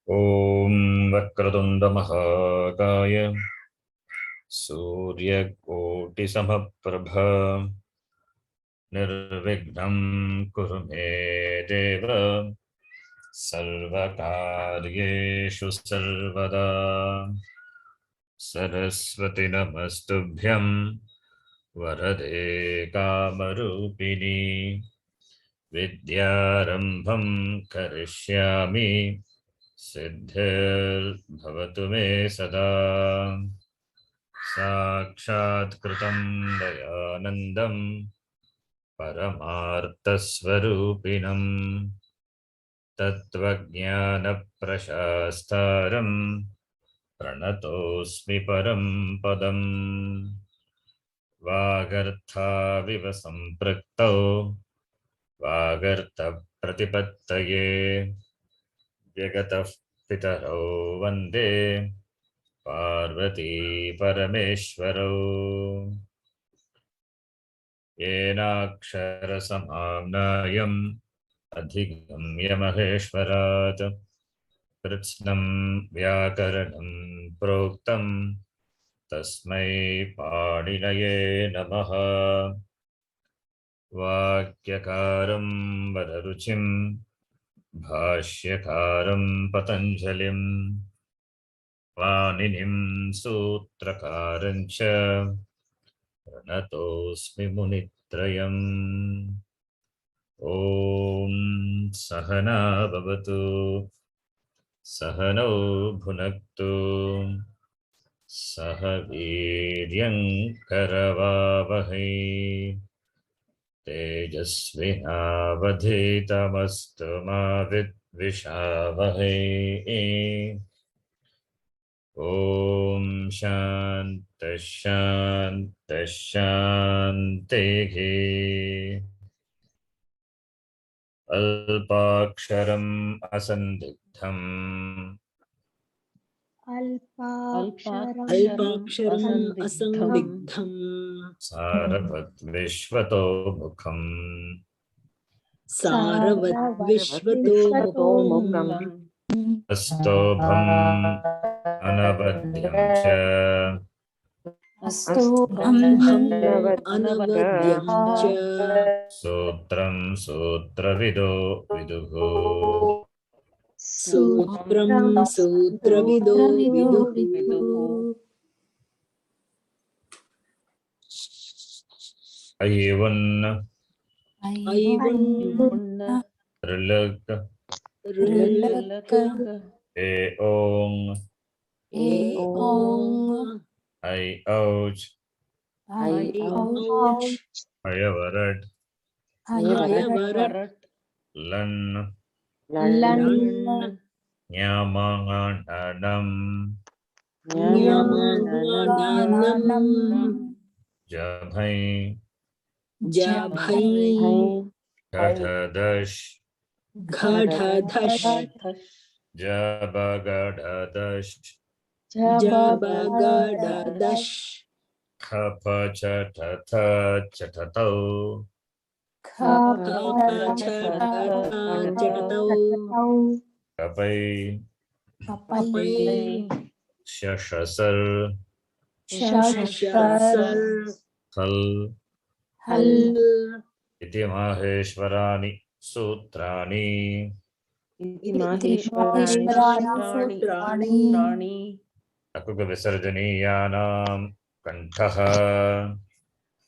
ॐ वक्रतुण्ड महाकाय सूर्यकोटिसमप्रभ निर्विघ्नं कुरु मे देव सर्वकार्येषु सर्वदा। सरस्वती नमस्तुभ्यं वरदे कामरूपिणी विद्यारम्भं करिष्यामि सिद्धिर्भवतु मे सदा। साक्षात्कृतं दयानन्दं परमार्थस्वरूपिणं तत्त्वज्ञानप्रशास्तारं प्रणतोऽस्मि परं पदम्। वागर्थाविव सम्पृक्तौ वागर्थप्रतिपत्तये जगतः पितरौ वन्दे पार्वती परमेश्वरौ। येनाक्षरसमाम्नायम् अधिगम्य महेश्वरात् कृत्स्नं व्याकरणं प्रोक्तं तस्मै पाणिनये नमः। वाक्यकारं वररुचिं भाष्यकारं पतञ्जलिं पाणिनिं सूत्रकारं च प्रणतोऽस्मि मुनित्रयम्। ॐ सहना भवतु सहनौ भुनक्तु सह वीर्यं करवावहै तेजस्विनावधीतमस्तु मा विद्विषावहै। ॐ शान्तिः शान्तिः शान्तिः। अल्पाक्षरम् असन्दिग्धम् अल्पाक्षरम् असंदिग्धम् सारवद्विश्वतो मुखम् सारवद्विश्वतोमुखम् स्तोभम् अनवद्यं च स्तोभम् अनवद्यं च सूत्रं सूत्रविदो विदुः सूत्रं सूत्रविदो विदुः। ऐवन् ऐवन् ऋलक् ऋलक् एओङ् एओङ् ऐ औच् ऐऔच् अयवरट् अयवरट् लन् लन् न्यामाङ्गाणम् न्यमाङ्गानम् जभै जभै घटदश् घटधश् जबगडदश् जबगडदश् खप चटथ चटतौ खपचटतौ कपै कपै शशसर् शशसर् हल् हल् इति माहेश्वराणि सूत्राणि सूत्राणि अकुकविसर्जनीयानां कण्ठः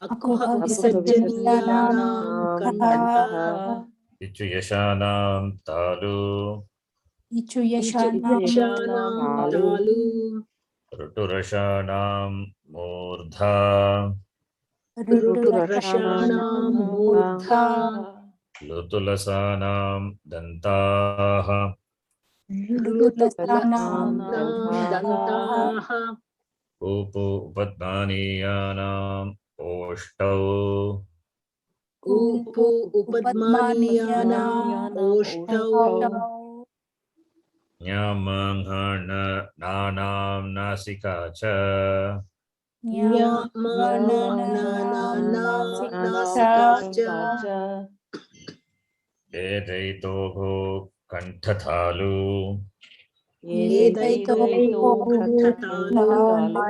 अकुह विसर्जनीयानां कण्ठः इचुयशानां तालु इचुयशानां तालु ऋटुरषाणां मूर्धा ऋटुरषाणां मूर्धा लुतुलसानां दन्ताः लुतुलसानां दन्ताः उपपद्मानीयानाम् ओष्ठौ उपपद्मानीयानाम् ओष्ठौ न्यामाङ्गानानां नासिका च न्यमानानां नासिका च एतैतोः कण्ठतालु एतयोः कण्ठतालु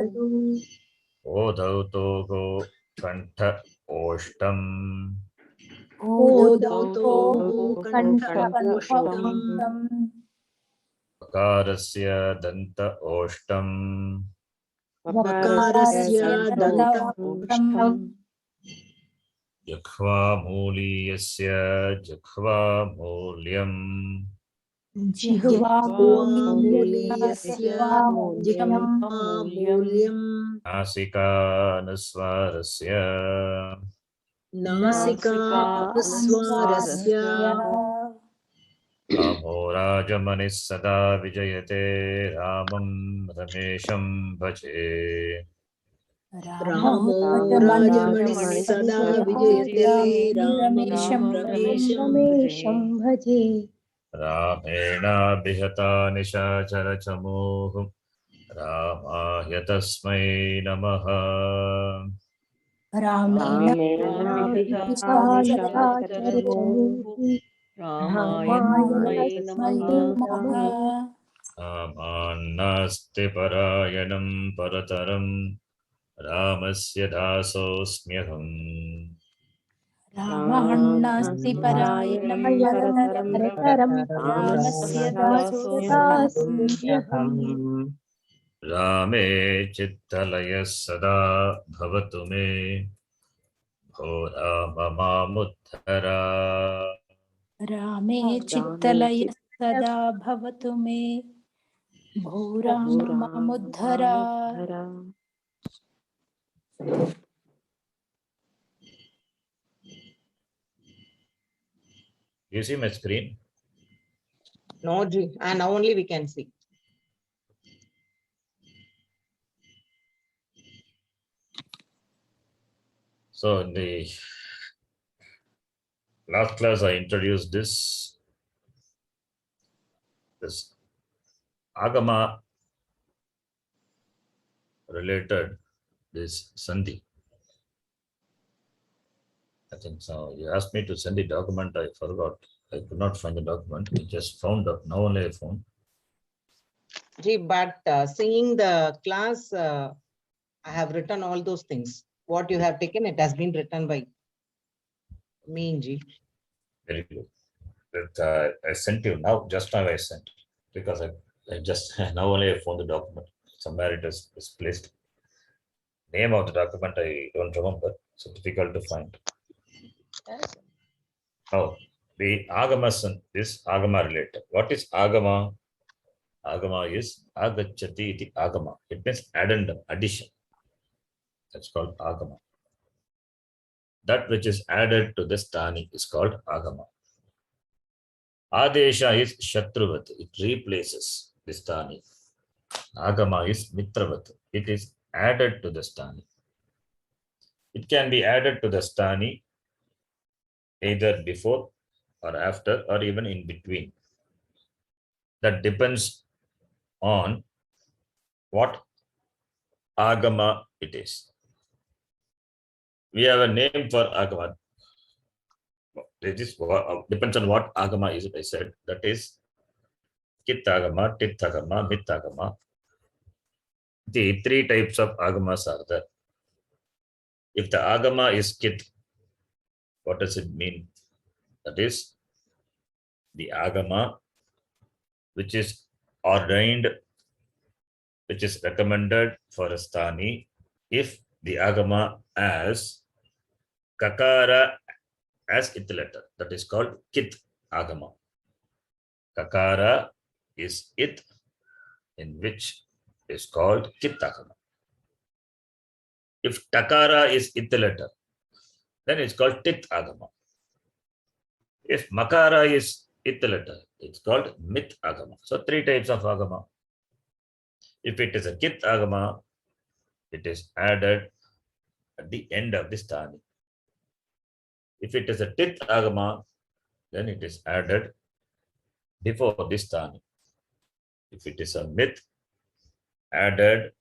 ओधौतोः कण्ठ ओष्टम् ओदौतोः कण्ठकोष्ठम् वकारस्य दन्त ओष्टम् वकारस्य दन्तकोष्ठम् जह्वामूलीयस्य जह्वामूल्यम् जिह्वामूलीयस्य जिह्वामूल्यम् नासिकानुस्वारस्य नासिकानुस्वारस्य रामो राजमनिः सदा विजयते रामं रमेशं भजे रामो राजमणिः सदा विजयते रामं रमेशं भजे रामेणाभिहता निशाचरचमूः रामाय तस्मै नमः रामेण रामाय तस्मै नमः रामान्नास्ति परायणं परतरं रामस्य दासोऽस्म्यहम् रामान्नास्ति परायणं परतरं रामस्य दासोऽस्म्यहम् रामे चित्तलयः सदा भवतु मे भो राम मामुद्धर रामे चित्तलयः सदा भवतु मे भो Ram मामुद्धर You see my screen? No, Ji. And now only we can see. So in the last class, I introduced this Agama related this Sandhi. I think so. You asked me to send the document. I forgot. I could not find the document. I just found out. Now only I found. Ji, but seeing the class, I have written all those things. What you have taken, it has been written by me, Ji. Very good. But I sent you now. Just now I sent because I just now only I found the document. Somewhere it is placed. Name of the document I don't remember. So difficult to find. Oh, the Agama is Agama related. What is Agama? Agama is Agachati iti Agama. It means addendum, addition. That's called Agama. That which is added to the Stani is called Agama. Adesha is Shatruvat. It replaces the Stani. Agama is Mitravat. It is added to the Stani. It can be added to the Stani either before or after or even in between. That depends on what Agama it is. We have a name for Agama. It is, depends on what Agama is, I said. That is Kit Agama, Tit Agama, Mit Agama. The three types of Agamas are there. If the Agama is Kit, what does it mean? That is the Agama which is ordained, which is recommended for a Sthani, if the Agama as Kakara as it letter. That is called Kit Agama. Kakara is it, in which is called Kit Agama. If Takara is it letter, then it's called Tit Agama. If Makara is it letter, it's called Mit Agama. So three types of Agama. If it is a Kit Agama, it is added at the end of the Sthani. If it is a Tit Agama, then it is added before the Sthani. If it is a Mit, added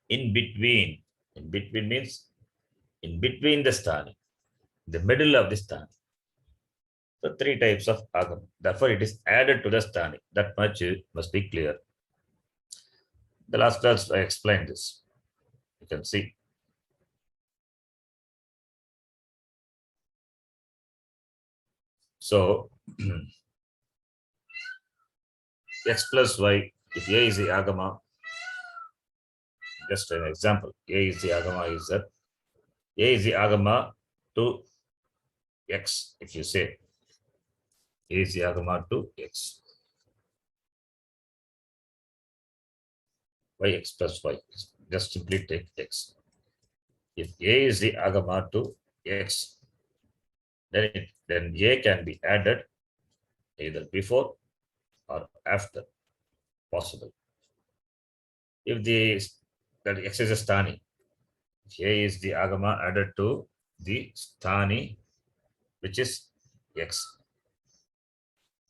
in between. In between means in between the Sthani, the middle of the Sthani. So three types of Agama. Therefore, it is added to the Sthani. That much must be clear. The last class I explained this. You can see. So x plus y, if A is the agama, just an example, A is the agama is that A is the agama to x, if you say A is the agama to x. Y x plus y, just simply take x. If A is the agama to x, then A can be added either before or after possible. If that x is a sthani, if A is the agama added to the sthani, which is x,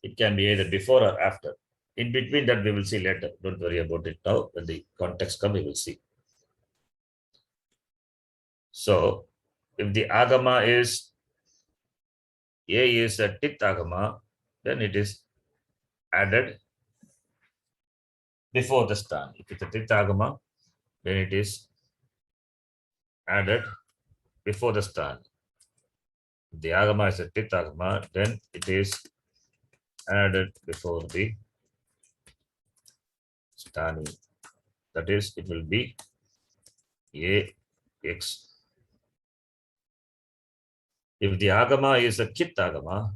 it can be either before or after. In between that, we will see later. Don't worry about it now. When the context comes, we will see. So, if the agama is A is a tit agama, then it is added before the sthani. If it's a tit agama, then it is added before the sthani. If the agama is a tit agama, then it is added before the sthani. That is, it will be AX. If the agama is a kit agama,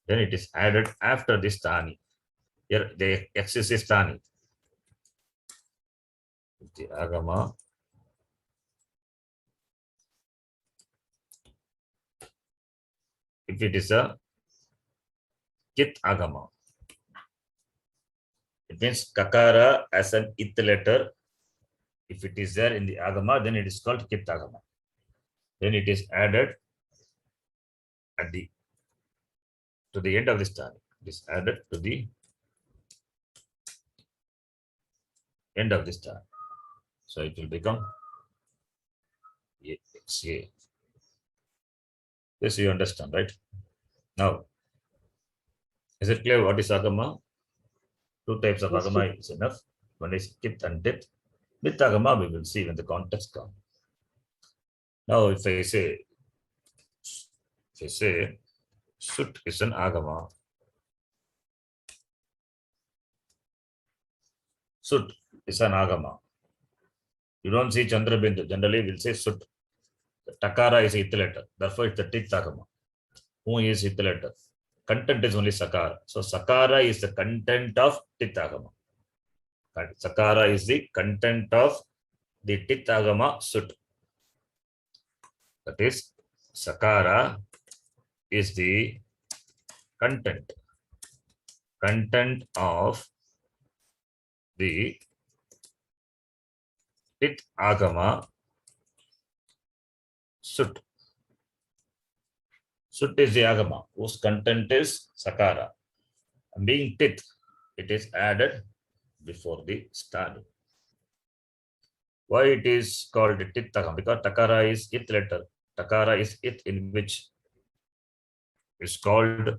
then it is added after the sthani. Here the X is a sthani. If the agama if it is a kit agama, it means kakara as an it letter. If it is there in the agama, then it is called kit agama. Then it is added at the to the end of the sthani. It is added to the end of the sthani. So it will become XA. This you understand, right? Now, is it clear what is agama? Two types of agama is enough. One is kit and tit. With agama, we will see when the context comes. Now, if I say Sut is an agama. Sut is an agama. You don't see Chandrabindu. Generally, we'll say Sut. The Takara is it letter. Therefore, it's the tit agama. Who is it letter? Content is only Sakara. So, Sakara is the content of tit agama. Sakara is the content of the tit agama Sut. That is, Sakara is the content of the tit agama Sut. Sut is the agama whose content is Sakara. And being tit, it is added before the sthani. Why it is called tit agama? Because Takara is it letter. Takara is it in which is called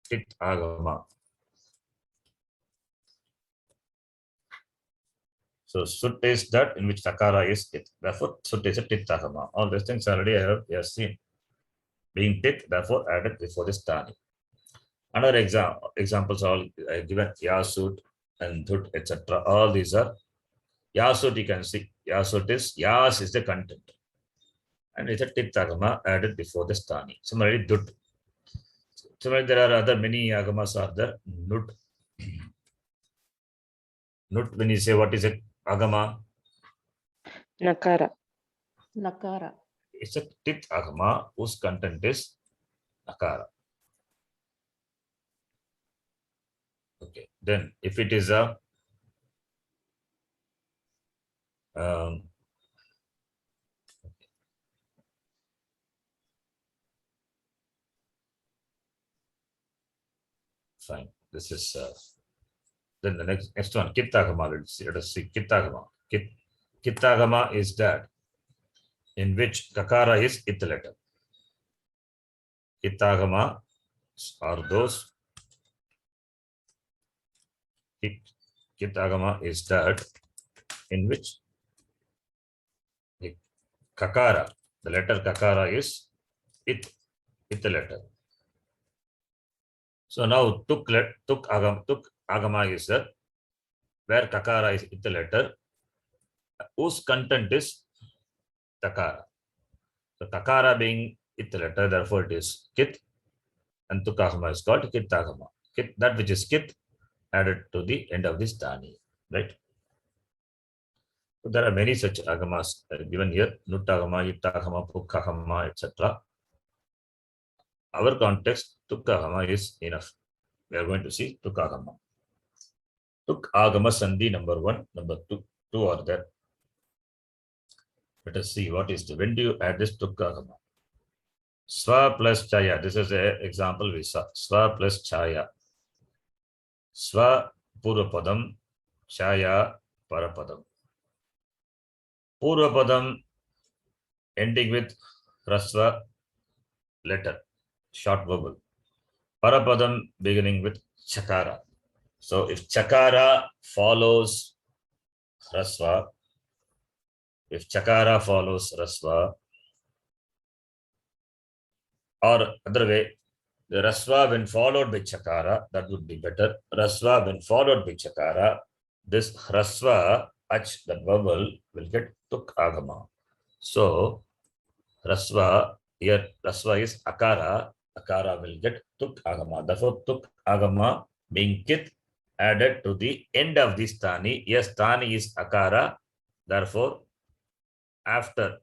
tit agama. So Sut is that in which Takara is it. Therefore, Sut is a tit agama. All these things already we have seen. Being tit, therefore added before the sthani. Another examples all given Yasut and Dhut, etc. All these are Yasut. You can see Yasut is Yas is the content, and it's a tit agama added before the sthani. Similarly, Dhut. Similarly, there are other many agamas are there. Nut. Nut. When you say what is a agama? Nakara. Nakara. It's a tit agama whose content is nakara. Okay. Then if it is a fine. This is then the next one Kittagama. Let us see Kittagama. Kittagama is that in which Kakara is it letter. Kittagama are those Kit Agama is that in which the Kakara, the letter Kakara is it letter. So now Tuk Agama is that where Kakara is it letter, whose content is Takara. So Takara being it letter, therefore it is Kit, and Tuk Agama is called Kit Agama. Kit, that which is Kit added to the end of this Stani, right? So there are many such agamas given here, Nut Agama, It Agama, Puk Agama, etc. Our context, Tuk Agama is enough. We are going to see Tuk Agama. Tuk Agama Sandhi number 1, number 2 are there. Let us see what is the, when do you add this Tuk Agama? Swa plus Chaya, this is an example we saw. Swa plus Chaya. Swa Purvapadam, Chaya Parapadam. Purvapadam ending with Rasva letter, short vowel. Parapadam beginning with Chakara. So if Chakara follows Rasva, or other way, the Rasva when followed by Chakara, that would be better. Rasva when followed by Chakara, this Rasva, Ach, that vowel, will get Tuk Agama. So Rasva, here Rasva is Akara, Akara will get Tuk Agama. Therefore, Tuk Agama being Kit added to the end of this Stani. Yes, Stani is Akara. Therefore, after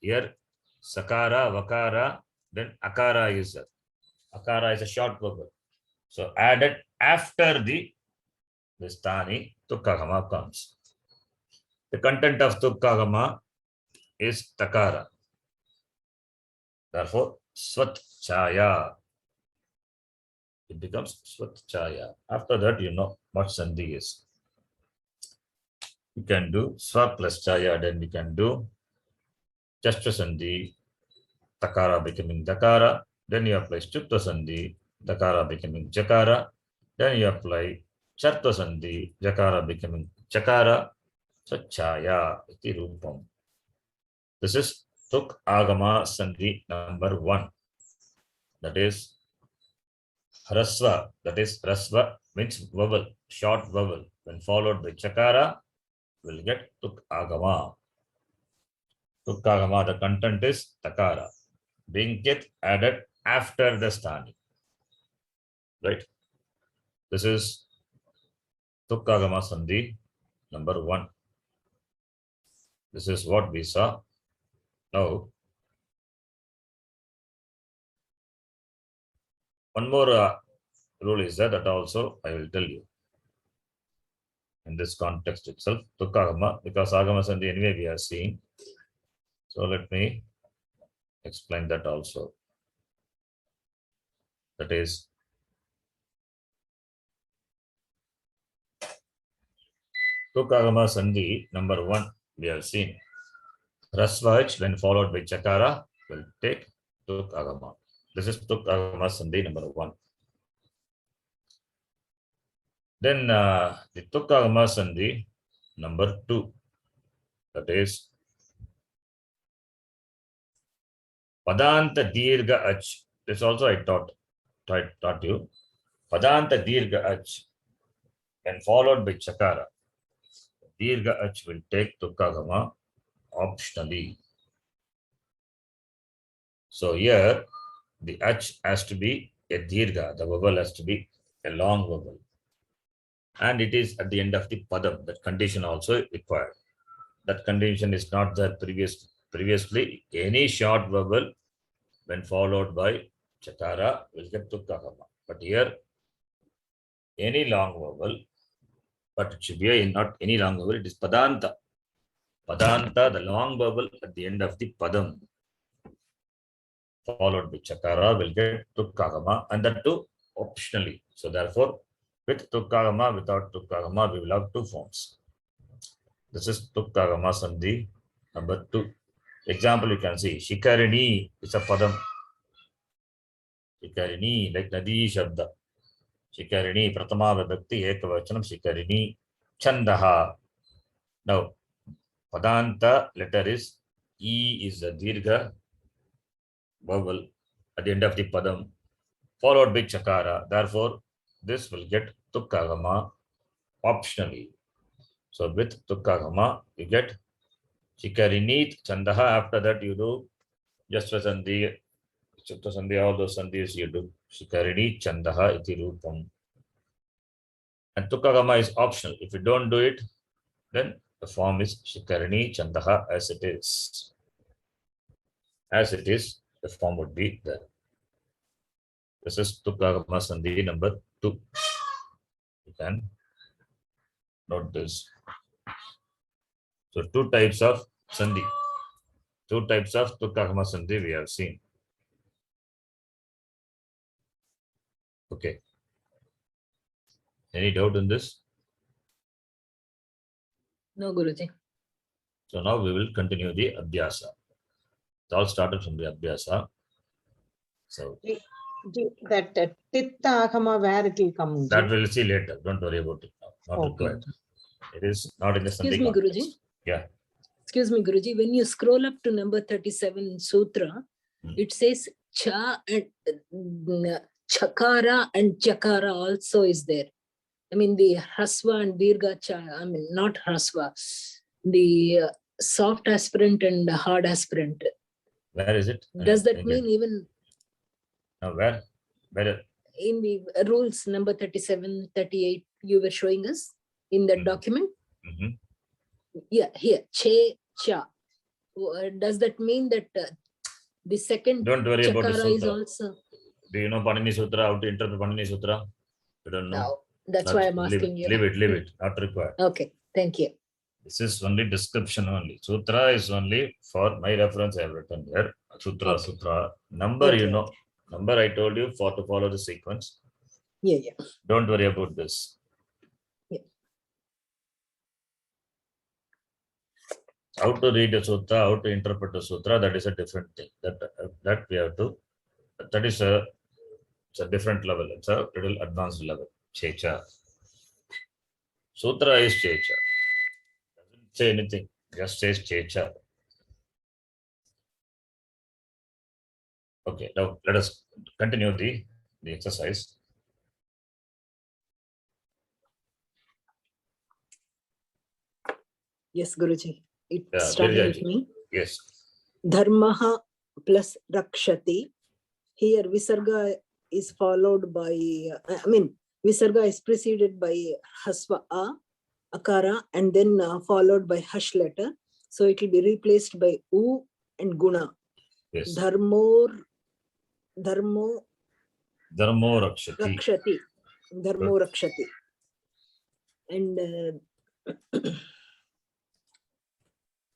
here Sakara, Vakara, then Akara is a short vowel. So added after the Stani, Tuk Agama comes. The content of Tuk Agama is Takara. Therefore, Swat Chaya. It becomes Swat Chaya. After that, you know what Sandhi is. You can do Swa plus Chaya, then we can do Chashtra Sandhi, Takara becoming Dakara, then you apply Chutta Sandhi, Dakara becoming Jakara, then you apply Chartha Sandhi, Jakara becoming Chakara, so Chaya iti Rupam. This is Tuk Agama Sandhi number 1. That is Hrasva. That is Hrasva means vowel, short vowel. When followed by Chakara, will get Tuk Agama. Tuk Agama, the content is Takara. Being Kit added after the Stani. Right? This is Tuk Agama Sandhi number 1. This is what we saw. Now, one more rule is that also I will tell you in this context itself. Tuk Agama, because Agama Sandhi anyway we are seeing. So let me explain that also. That is Tuk Agama Sandhi number 1 we have seen. Rasvaj when followed by Chakara will take Tuk Agama. This is Tuk Agama Sandhi number 1. Then the Tuk Agama Sandhi number 2. That is Padanta Dirgha Ach. This also I taught you. Padanta Dirgha Ach when followed by Chakara. Dirgha Ach will take Tuk Agama optionally. So here the Ach has to be a Dirgha. The vowel has to be a long vowel. And it is at the end of the Padam. That condition also required. That condition is not there previously. Any short vowel when followed by Chakara will get Tuk Agama. But here any long vowel, but it should be not any long vowel, it is Padanta. Padanta, the long vowel at the end of the Padam, followed by Chakara will get Tuk Agama, and that too optionally. So therefore, with Tuk Agama, without Tuk Agama, we will have 2 forms. This is Tuk Agama Sandhi number 2. Example you can see, Shikarini is a Padam. Shikarini, like Nadi Shabda. Shikarini, Pratama Vibhakti, Ekavachanam, Shikarini, Chandaha. Now, Padanta letter is E is a Dirgha vowel at the end of the Padam, followed by Chakara. Therefore, this will get Tukkagama optionally. So with Tukkagama, you get Shikarinit Chandaha. After that, you do Jasva Sandhi, Chutta Sandhi, all those Sandhis you do. Shikarini Chandaha iti Rupam. And Tukkagama is optional. If you don't do it, then the form is Shikarini Chandaha as it is. As it is, the form would be there. This is Tukkagama Sandhi number 2. You can note this. So 2 types of Sandhi. 2 types of Tukkagama Sandhi we have seen. Okay. Any doubt in this? No, Guruji. So now we will continue the Abhyasa. It all started from the Abhyasa. So That Titta Agama, where it will come? that we'll see later. Don't worry about it now. Not Okay. required. It is not in the Excuse Sandhi me, context. Guruji. Yeah. Excuse me, Guruji. When you scroll up to number 37 in Sutra, it says Cha and Chakara and Chakara also is there. I mean, the Hrasva and Dirgha Cha, I mean, not Hrasva, the soft aspirant and the hard aspirant. Where is it? Does that mean even Now where? Where? in the rules number 37, 38, you were showing us in that Mhm. document? Mhm. Yeah, here, Che, Cha. Does that mean that the second Don't worry about the Chakara is Sutra. also? Do you know Panini Sutra? How to interpret Panini Sutra? You don't know? No, that's Not- why I'm leave asking it, you. Leave it, leave it. Not required. Okay, thank you. This is only description only. Sutra is only for my reference. I have written there. Sutra, Okay. Sutra. Number, you Okay, know. Number I told you for to follow the sequence. Yeah, yeah. Don't worry about this. Yeah. How to read a sutra, how to interpret a sutra, that is a different thing. That we have to. That is it's a different level. It's a little advanced level. Checha. Sutra is Checha. Doesn't say anything. Just says Checha. Okay, now let us continue the exercise. Yes, Guruji. It's Yeah, starting with Viryaji. me. Yes. Dharmaha plus Rakshati. Here, Visarga is followed by, Visarga is preceded by Hasva A, Akara, and then followed by Hash letter. So it will be replaced by U and Guna. Yes. Dharmo Dharmo Rakshati. Rakshati. Dharmo Rakshati. And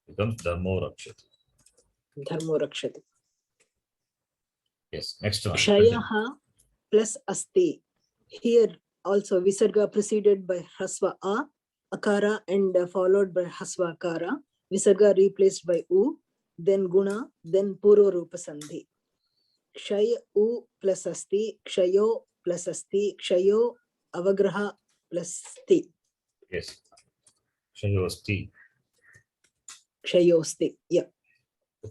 Becomes Dharmo Rakshati. Dharmo Rakshati. Yes. Next one. Kshayaha plus Asti. Here also Visarga preceded by Hasva A, Akara, and followed by Hasva Akara. Visarga replaced by U, then Guna, then Purva Rupa Sandhi. Kshaya U plus Asti, Kshayo plus Asti, Kshayo Avagraha plus Sti. Yes. Shayosti. Kshayosti. Yeah.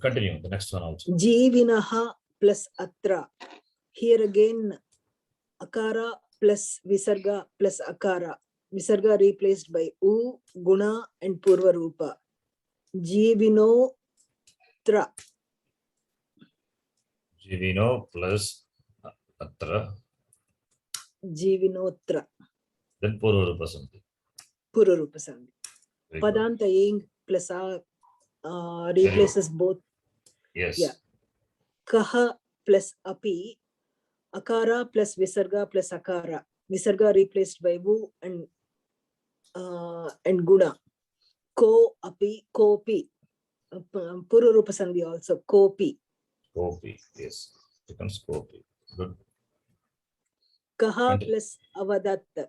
Continue. The next one also. Jivinaha plus Atra. Here again, Akara plus Visarga plus Akara. Visarga replaced by U, Guna, and Purva Rupa. Jivino Tra. Jivino plus Atra. Jivinotra. Then Purva Rupa Sandhi. Purva Rupa Sandhi. Very good. Padanta Ying plus A replaces both. Yes. Yeah. Kaha plus Api. Akara plus Visarga plus Akara. Visarga replaced by Vu and Guna. Ko Api, Kopi. Purva Rupa Sandhi also. Kopi. Kopi. Yes. Becomes Kopi. Good. Kaha Continue. plus Avadatta.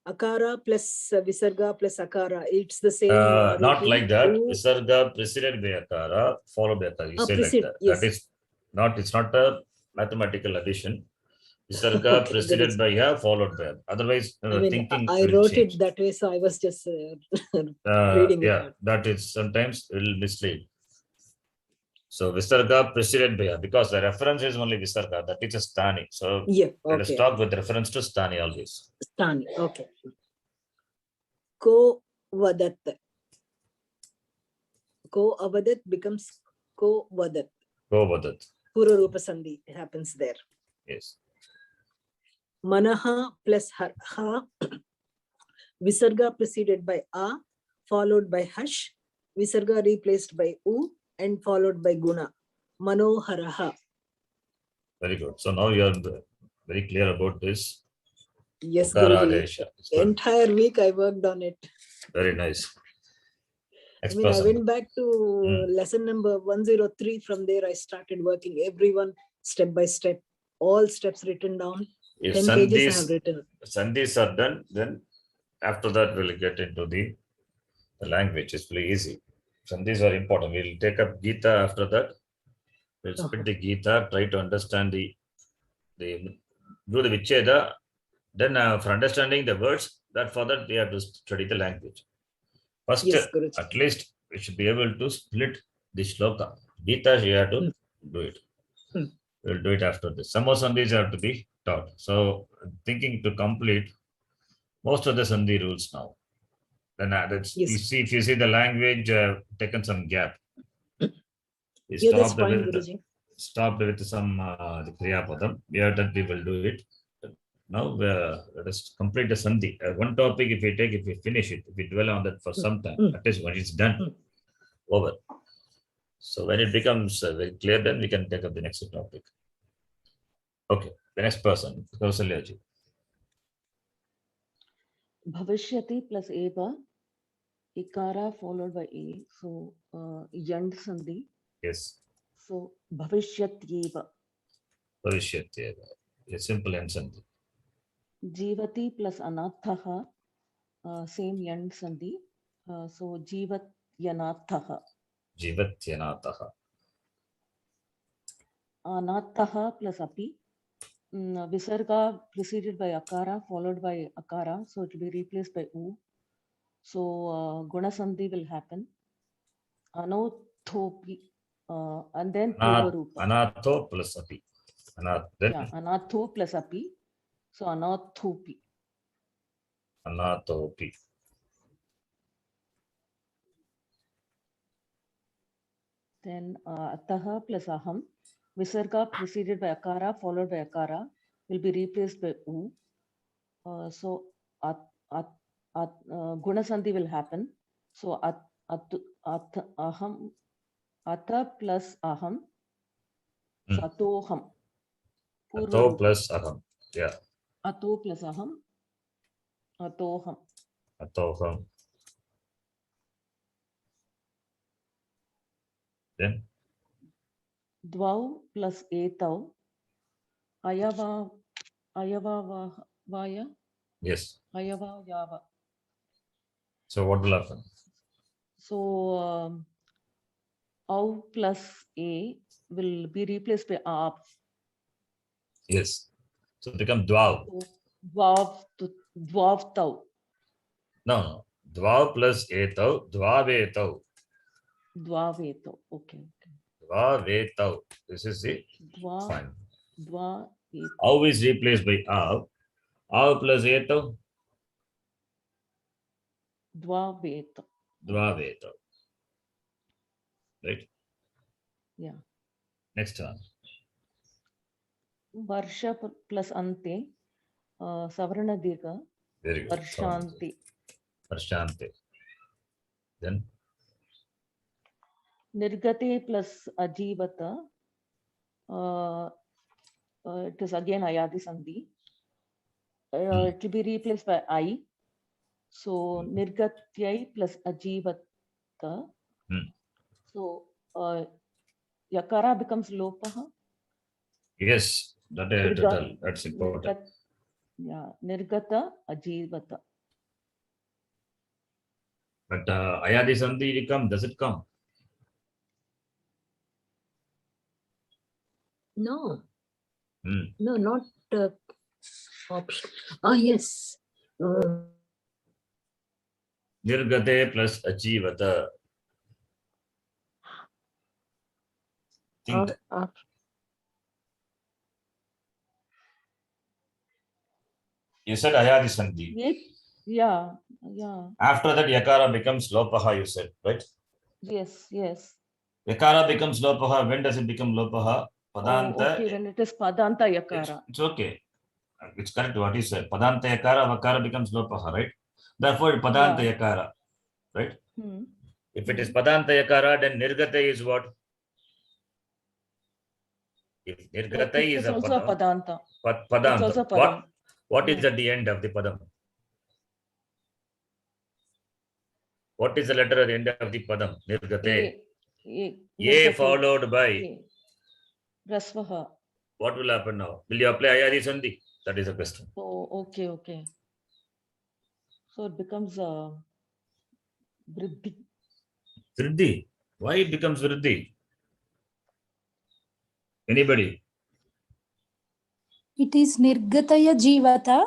Akara plus Visarga plus Akara. It's the same. Not routine. like that. U- Visarga preceded by Akara, followed by Akara. You say like precede, that. yes. That is not, it's not a mathematical addition. Visarga Okay, preceded Guruji. by ya, followed by ya. Otherwise, I mean, thinking I will wrote change. it that way, so I was just reading it Yeah, out. that is sometimes will mislead. So Visarga preceded by ya, because the reference is only Visarga, that is a Stani. So Yeah, let us okay. talk with reference to Stani always. Stani, okay. Ko vadat. Ko avadat becomes ko vadat. Go with it. Pura Rupa Sandhi happens there. Yes. Manaha plus ha. Visarga preceded by a, followed by hash. Visarga replaced by u and followed by guna. Manoharaha. Very good. So now you are very clear about this. Yes, Ukara Guruji. Adesha. It's good. Entire week I worked on it. Very nice. I mean, I Express. went back to lesson number 103. From there, I started working everyone step by step. All steps written down. If 10 pages I have written. Sandhis are done, then after that we'll get into the language. It's very easy. Sandhis are important. We'll take up Gita after that. We'll split the Gita, try to understand do the Vicheda. Then for understanding the words, that for that we have to study the language. First, Yes, Guruji. at least we should be able to split the shloka. Gita, you have to do it. We'll do it after this. Some more sandhis have to be taught. So thinking to complete most of the sandhi rules now. Then Yes. if you see the language, taken some gap. We Yeah, that's stopped fine, with Guruji. some the Kriya Padam. Yeah, that we will do it. Now let us complete the sandhi. One topic, if we finish it, if we dwell on that for some time, at least when it's done, over. So when it becomes very clear, then we can take up the next topic. Okay, the next person, Kausalya ji. Bhavishyati plus eva, ikara followed by a. So yand sandhi. Yes, So bhavishyati Parishyatya. A simple and sandhi. Jivati plus anathaha, same yand sandhi. So jivat yanathaha. Jivatyanataha. Anathaha plus api. Visarga preceded by akara, followed by akara. So it will be replaced by u. So guna sandhi will happen. Anothopi. And then Purvarupa. Anatho plus api. Yeah, anatho plus api. So anathopi. Anathopi. Then ataha plus aham. Visarga preceded by akara, followed by akara, will be replaced by u. So guna sandhi will happen. So aham, atha plus aham. So atoham. Atho plus aham. Yeah. Ato plus aham. Atoham. Atoham. Then Dvau plus etau. Ayava vaya. yes. Ayava yava. So what will happen? So au plus a will be replaced by ab. Yes. So it becomes dvav. So, dvav tau. No. Dvav plus etau. Dvavetau. Dvavetau. Okay. Dvavetau. This is the Dva. fine. Dva. Au is replaced by av. Av plus etau. Dvavetau. Dvavetau. Right? Yeah. Next one. Varsha plus ante. Savarna dirgha. Very good. Varshanti. Varshante. Then Nirgate plus ajivata. It is again ayadi sandhi. It will be replaced by I. So nirgatyai plus ajivata. So yakara becomes lopaha. yes, that's important. Yeah, nirgata ajivata. But ayadi sandhi does it come? No. No, not option. Ah, yes. Nirgate plus ajivata. Think. You said ayadi sandhi. Yeah. After that, yakara becomes lopaha, you said, right? Yes. Yakara becomes lopaha. When does it become lopaha? Oh, Padanta. okay, when it is Padanta Yakara. It's okay. It's correct what you said. Padanta yakara, vakara becomes lopaha, right? Therefore, padanta Yeah. yakara, right? Hmm. If it is padanta yakara, then nirgate is what? If nirgate It is is a also a padam, Padanta. It's padanta. also Padam. What is at the end of the padam? What is the letter at the end of the padam? Nirgate. A followed by. Rasvaha. What will happen now? Will you apply ayadi sandhi? That is the question. Oh, okay. So it becomes Vriddhi. Vriddhi. Why it becomes vriddhi? Anybody? It is nirgataya jivata.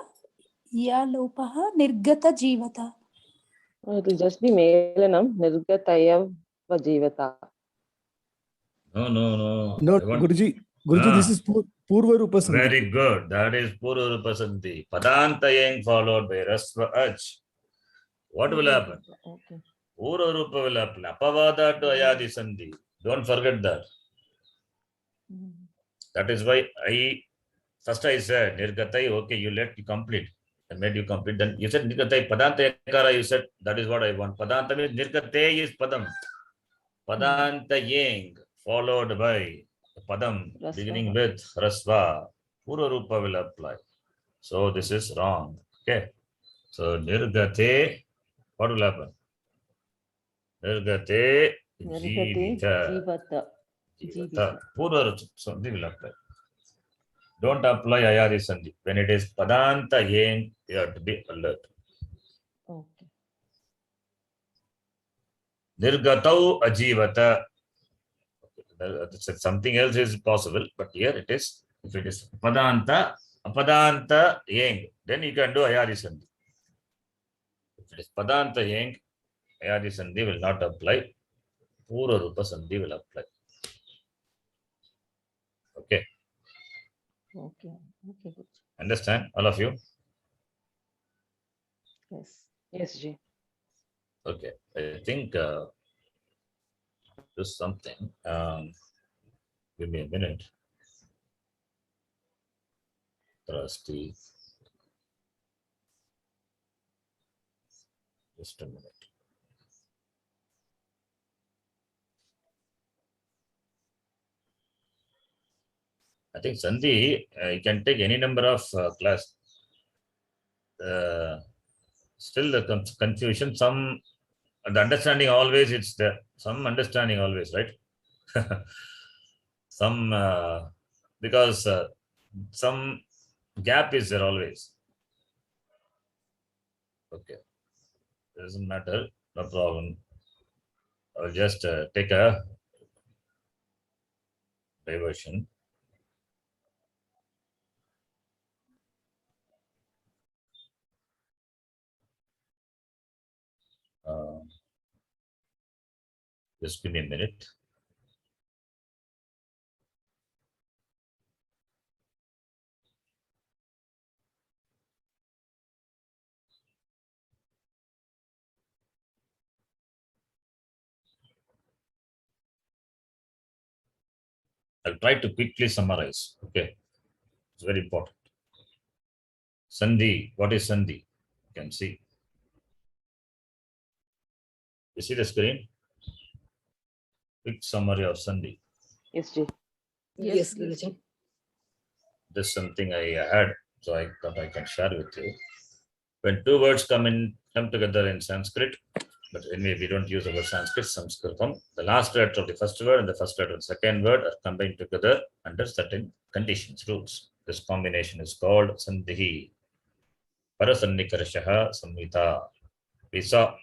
Ya lopaha nirgata jivata. It will just be Melanam, Nirgataya Vajivata. No. No, I want- Guruji, this is Purva Rupa Sandhi. Very good. That is Purva Rupa Sandhi. Padantayeng followed by Rasva Aj. What will happen? Okay. Purva Rupa will happen. Apavada to Ayadi Sandhi. Don't forget that. Hmm. That is why first I said Nirgatai, okay, you let me complete. I made you complete. Then you said Nirgatai, Padanta Yakara, you said that is what I want. Padanta means Nirgatai is Padam. Padantayeng followed by Padam Rasva. beginning with Rasva. Purva Rupa will apply. So this is wrong. Okay. So Nirgate, what will happen? Nirgate Jivita. Jivata. Purva Rupa Sandhi will apply. Don't apply ayadi sandhi. When it is padanta yeng, you have to be alert. Okay. Nirgatau ajivata. Something else is possible, but here it is. If it is padanta, apadanta yeng, then you can do ayadi sandhi. If it is padanta yeng, ayadi sandhi will not apply. Purva rupa sandhi will apply. Okay. Okay. Good. Understand, all of you? Yes. Yes, Ji. Okay. I think do something. Give me a minute. Trusty. Just a minute. I think Sandhi, you can take any number of class. Still the confusion, the understanding always it's there. Some understanding always, right? Some because some gap is there always. Okay, doesn't matter, no problem. I'll just take a diversion. Just give me a minute. I'll try to quickly summarize. Okay, it's very important. Sandhi, what is Sandhi? You can see. You see the screen? Quick summary of Sandhi. Yes, Ji. Yes, Guruji. This is something I had, so I thought I can share with you. When two words come together in Sanskrit, but anyway, we don't use the word Sanskrit, Sanskritam. The last letter of the first word and the first letter of the second word are combined together under certain conditions, rules. This combination is called Sandhi. Parasannikarashaha Samhita. We saw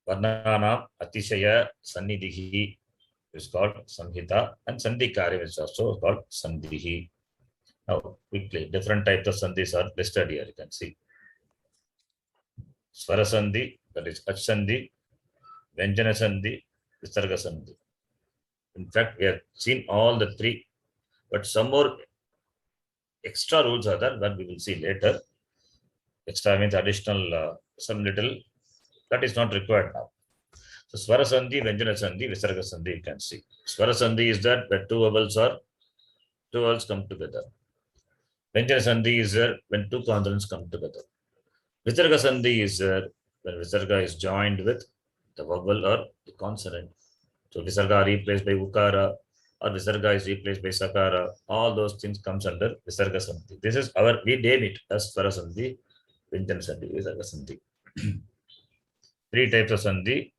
Varnanam Atishaya Sannidhihi is called Samhita, and Sandhikari is also called Sandhihi. Now, quickly, different types of sandhis are listed here. You can see. Swara sandhi, that is ach sandhi, Vyanjana sandhi, Visarga sandhi. In fact, we have seen all the three, but some more extra rules are there that we will see later. Extra means additional, some little, that is not required now. So Swara sandhi, Vyanjana sandhi, Visarga sandhi, you can see. Swara sandhi is that where two vowels come together. Vyanjana sandhi is there when two consonants come together. Visarga sandhi is there when Visarga is joined with the vowel or the consonant. So Visarga replaced by Ukara or Visarga is replaced by Sakara. All those things comes under Visarga sandhi. This is we name it as Swara sandhi, Vyanjana sandhi, Visarga sandhi. Three types of sandhi.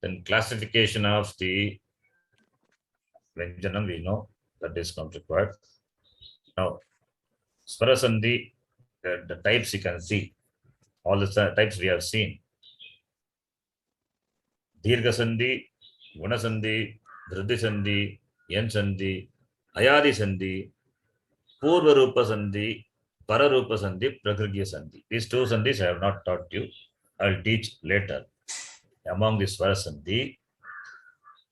Then classification of the Vyanjanam, we know that is not required. Now, Swara sandhi, the types you can see, all the types we have seen. Dirgha sandhi, Guna sandhi, Vriddhi sandhi, Yen sandhi, Ayadi sandhi, Purva Rupa sandhi, Pararupa sandhi, Prakrigya sandhi. These two sandhis I have not taught you. I will teach later. Among the Swara sandhi,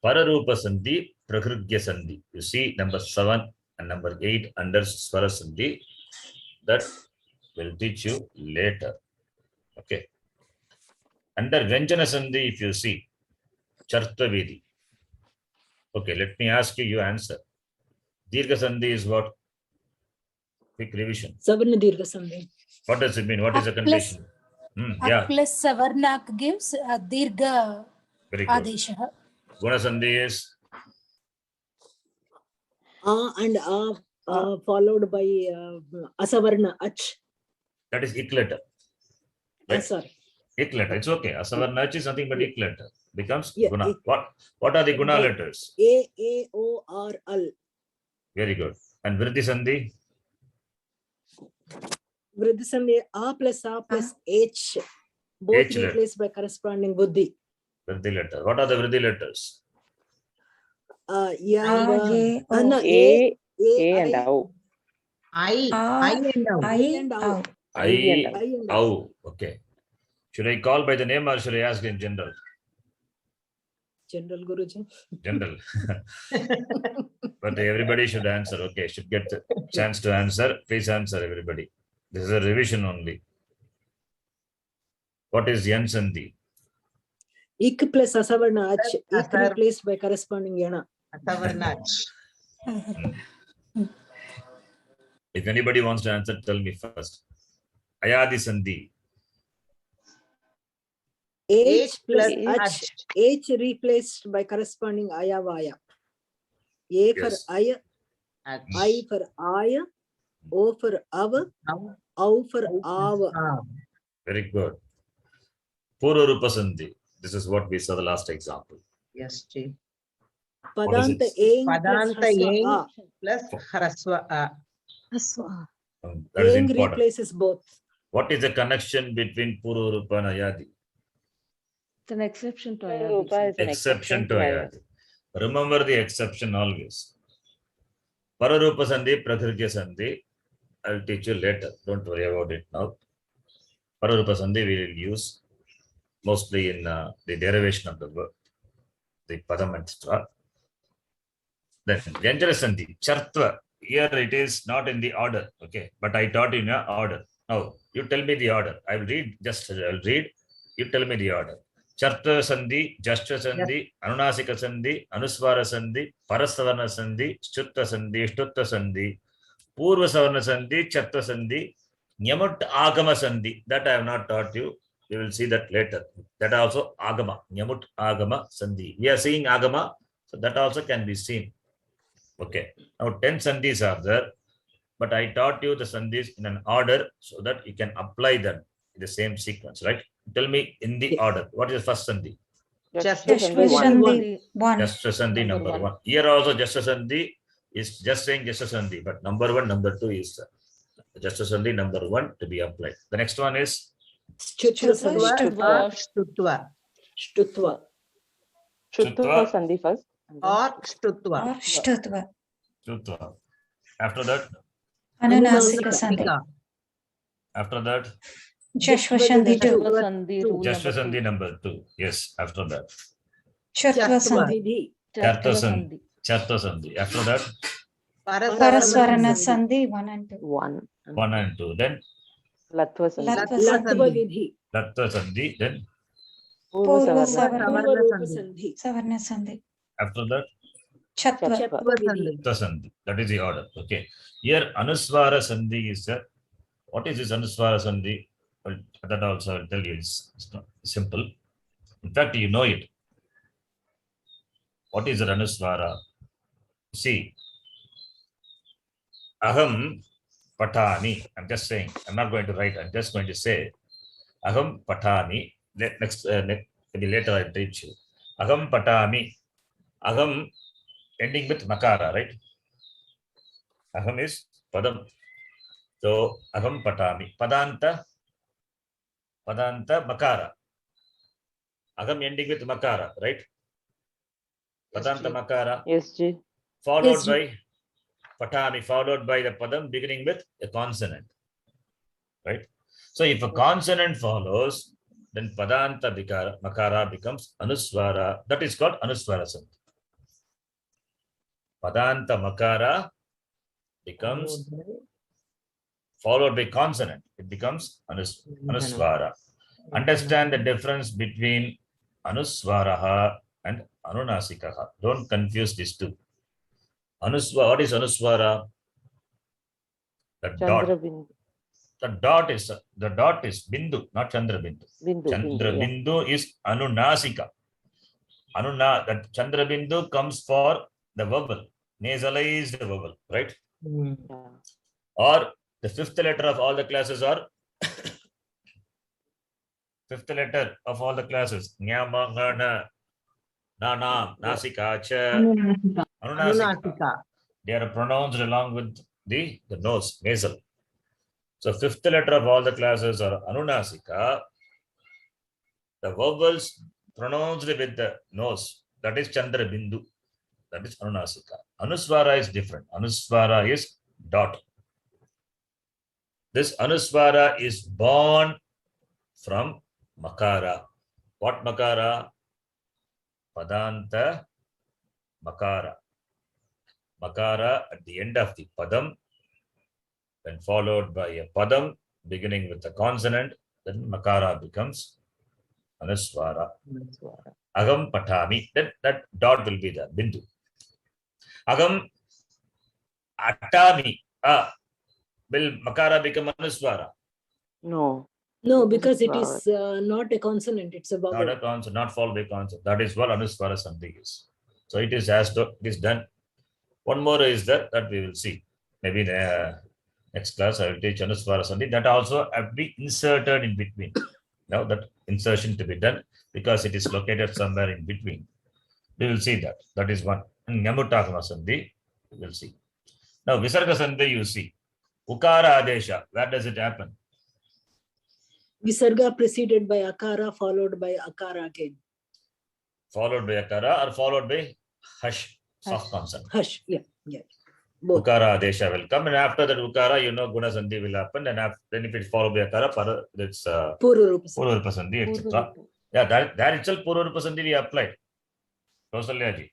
Pararupa sandhi, Prakrigya sandhi. You see number 7 and number 8 under Swara sandhi. That will teach you later. Okay. Under Vyanjana sandhi, if you see, Chartha Vedi. Okay, let me ask you, you answer. Dirgha sandhi is what? Quick revision. Savarna Dirgha sandhi. What does it mean? What is the Plus- condition? Yeah, plus Savarnak gives Dirgha very good. Adesha. Guna sandhi is And followed by Asavarna Ach. that is ik letter. Right? Sorry. Ik letter. It's okay. Asavarna is nothing but ik letter. Becomes Yeah, guna. ik. What are the guna Yeah. letters? A-O-R-L. Very good. And Vriddhi sandhi? Vriddhi sandhi A plus H. Both H letter. replaced by corresponding Buddhi. Vriddhi letter. What are the Vriddhi letters? No, A A and O. I and O. I and O. I, I and O. Au. Okay. Should I call by the name or should I ask in general? General Guruji. General. But everybody should answer. Okay, should get the chance to answer. Please answer, everybody. This is a revision only. What is Yan sandhi? Ik plus Asavarna Ach. Ik Asar. replaced by corresponding Yana. Asavarna Ach. If anybody wants to answer, tell me first. Ayadi sandhi. H plus plus Ach. H replaced by corresponding Ayavaya. A for Yes. Aya, Ach. I for Aya, O for Ava, Now, O for Ava. Very good. Purva Rupa sandhi. This is what we saw the last example. yes, Chief. Padanta it? Eng Padanta plus Haswa Eng. A. Plus Haraswa A. That is Eng important. replaces both. What is the connection between Purva Rupa and Ayadi? It's an exception to Rupa Ayadi. is an Exception to Ayadi. Ayadi. Remember the exception always. Pararupa sandhi, Prakrigya sandhi. I'll teach you later. Don't worry about it now. Pararupa sandhi we will use mostly in the derivation of the verb, the padam etc. Then Vyanjana sandhi, Chartva. Here it is not in the order, okay, but I taught in an order. Now you tell me the order. I will read. I'll read. You tell me the order. Chartva sandhi, Jashtra sandhi, Anunasika sandhi, Anuswara sandhi, Parasavarna sandhi, Shutta sandhi, Shtutta sandhi, Purva Savarna sandhi, Chatta sandhi, Nyamut Agama sandhi. That I have not taught you. We will see that later. That also Agama, Nyamut Agama sandhi. We are seeing Agama, so that also can be seen. Okay. Now 10 sandhis are there, but I taught you the sandhis in an order so that you can apply them in the same sequence, right? Tell me in the order. What is the first sandhi? Just Jashtra sandhi one. Jashtra sandhi number one. Here also Jashtra sandhi is just saying Jashtra sandhi, but number 1, number 2 is Jashtra sandhi number 1 to be applied. The next one is Shutva sandhi. Shtutva. Shtutva. Shtutva sandhi first. or Shtutva. or Shtutva. Shutva. After that, Anunasika Sandhi. Anunasika. after that, Jashva Sandhi Jashva 2. Sandhi two. rule Jashva number Sandhi 2. number 2. Yes, after that. Chartva Chartva. Sandhi. Vidhi. Chartha Chartva Sandhi. Sandhi. Chartha Sandhi. After that, Paraswarana Sandhi. Sandhi 1 and 2. 1. 1 and 2. Then Latva Sandhi. Latva Latva Sandhi. Vidhi. Latha Sandhi. Then Purva Purva Savarna. Savarna. Purva Rupa Sandhi. Savarna Sandhi. after that, Chatva. Chatva. Chatva Vidhi. Chatha Sandhi. That is the order. Okay. Here, Anuswara Sandhi is what is this Anuswara Sandhi? Well, that also I'll tell you. It's not simple. In fact, you know it. What is an Anuswara? See, Aham Patani. I'm just saying. I'm not going to write. I'm just going to say Aham Patani. Next, maybe later I'll teach you. Aham Patami. Aham ending with Makara, right? Aham is Padam. So Aham Patami. Padanta Makara. Aham ending with Makara, right? Padanta Makara. Yes, Ji. Followed Yes, by Patami, followed by the Padam beginning with a consonant, right? So if a consonant follows, then Padanta Makara becomes Anuswara. That is called Anuswara Sandhi. Padanta Makara becomes followed by consonant. It becomes Anuswara. Understand the difference between Anuswaraha and Anunasikaha. Don't confuse these two. Anuswara, what is Anuswara? The dot. Chandrabindu. The dot is Bindu, not Chandrabindu. Bindu. Yeah. Chandrabindu is Anunasika. That Chandrabindu comes for the vowel, nasalized vowel, right? Yeah. Or the fifth letter of all the classes are fifth letter of all the classes. Nyama, ngana, nana, nasika, cha, Anunasika. Anunasika. They are pronounced along with the nose, nasal. So fifth letter of all the classes are Anunasika. The vowels pronounced with the nose, that is Chandrabindu. That is Anunasika. Anuswara is different. Anuswara is dot. This Anuswara is born from Makara. What Makara? Padanta Makara. Makara at the end of the Padam, then followed by a Padam beginning with a consonant, then Makara becomes Anuswara. Agam Patami, then that dot will be the Bindu. Agam Atami, will Makara become Anuswara? No. No, because it is not a consonant, it's a Not vowel. a consonant, not followed by consonant. That is what Anuswara Sandhi is. So it is as though it is done. One more is that we will see. Maybe in the next class I will teach Anuswara Sandhi. That also have to be inserted in between. Now that insertion to be done because it is located somewhere in between. We will see that. That is one. And Nyamutakama Sandhi, we will see. Now Visarga Sandhi you see. Ukara Adesha, where does it happen? Visarga preceded by Akara, followed by Akara again. Followed by Akara or followed by Hush, soft Hush. consonant. Hush, yeah. Both. Ukara Adesha will come, and after that Ukara, you know, Guna Sandhi will happen, and then if it followed by Akara, it's Purva Purva Sandhi, etc. Purva. Yeah, that itself Purva Sandhi we applied. Kausalya ji.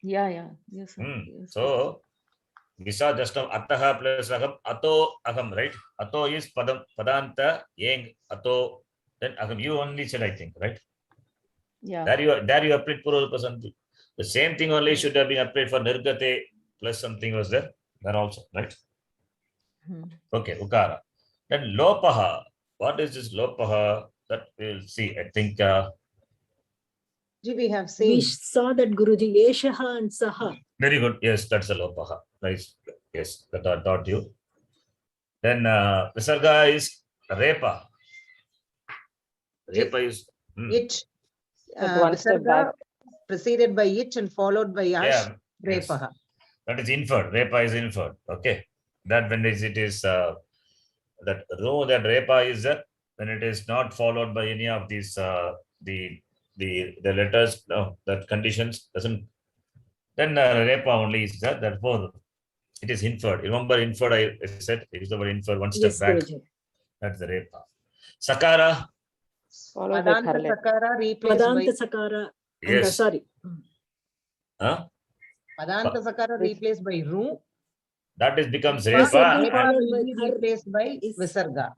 Yeah. Yes, sir. Yes, So, Visa just now Attaha plus Aham, Ato Aham, right? Ato is Padam, Padanta, Yeng, Ato, then Aham. You only said, I think, right? yeah. There you applied Purva Sandhi. The same thing only should have been applied for Nirgate plus something was there also, right? Hmm. Okay, Ukara. Then Lopaha. What is this Lopaha? That we'll see. I think We have We seen. saw that Guruji, Yeshaha and Saha. very good. Yes, that's a Lopaha. Nice. Yes, that I taught you. Then Visarga is Repa. Repa is It. But one step Visarga back. preceded by it and followed by Ash. yeah. Yes. Repaha. That is inferred. Repa is inferred. Okay. That when it is that row that Repa is when it is not followed by any of these the letters, no, that conditions doesn't then repa only is there. Therefore, it is inferred. Remember, inferred, I said, it is the word inferred one step Yes, back. Guruji. That's the repa. Sakara, Followed by Padanta correlate. Sakara replaced by Padanta Sakara. And yes. sorry. Huh? Padanta Sakara replaced by Ru. That is becomes Repa Visarga repa. followed will by be Kar replaced by is- Visarga.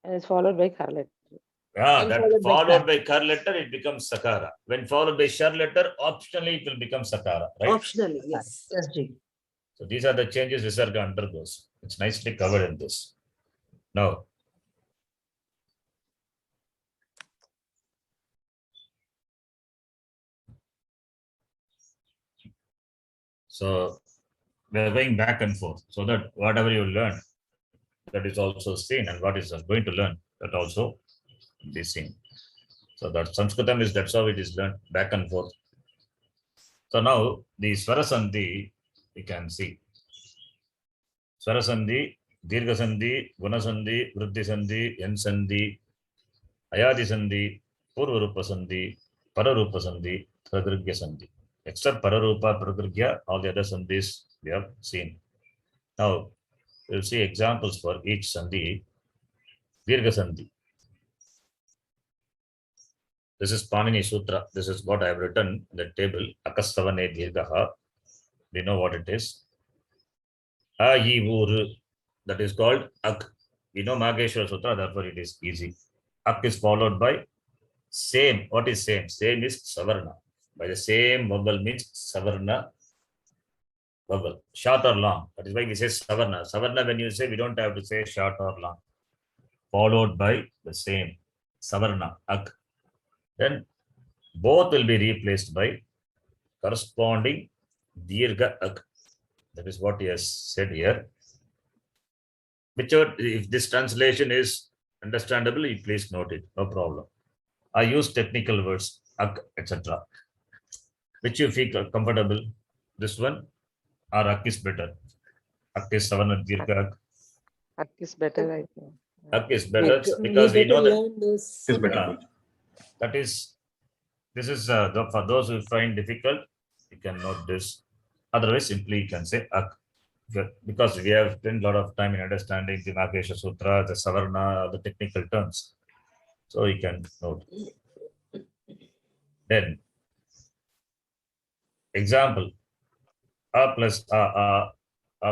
And it's followed by correlate. And That followed by followed by kar letter, it becomes sakara. When followed by shar letter, optionally it will become sakara, right? Optionally, yes. Yes, Ji. So these are the changes Visarga undergoes. It's nicely covered in this. Now, so we are going back and forth so that whatever you learn, that is also seen, and what is going to learn, that also be seen. So that Sanskritam is, that's how it is learned, back and forth. So now the Swarasandhi, you can see. Swarasandhi, Dirgha Sandhi, Guna Sandhi, Vriddhi Sandhi, Yen Sandhi, Ayadi Sandhi, Purvarupa Sandhi, Pararupa Sandhi, Pragrigya Sandhi. Except Pararupa, Pragrigya, all the other Sandhis we have seen. Now, we'll see examples for each Sandhi. Dirgha Sandhi. This is Panini Sutra. This is what I have written in the table. Akastavane Dirgaha. We know what it is. Ayivur. That is called Ak. We know Mageshwara Sutra, therefore it is easy. Ak is followed by same. What is same? Same is Savarna. By the same vowel means Savarna vowel. Short or long. That is why we say Savarna. Savarna, when you say, we don't have to say short or long. Followed by the same. Savarna. Ak. Then both will be replaced by corresponding Dirgha Ak. That is what he has said here. Whichever, if this translation is understandable, you please note it, no problem. I use technical words, Ak, etc. Which you feel comfortable, this one or Ak is better? Ak is Savana Dirgha Ak. Ak is better, I think. Ak is better Like, because we know that. learn this. Is better. That is, this is for those who find difficult, you can note this. Otherwise, simply you can say Ak. Because we have spent a lot of time in understanding the Mageshwara Sutra, the Savarna, the technical terms. So you can note. Then, example, A plus A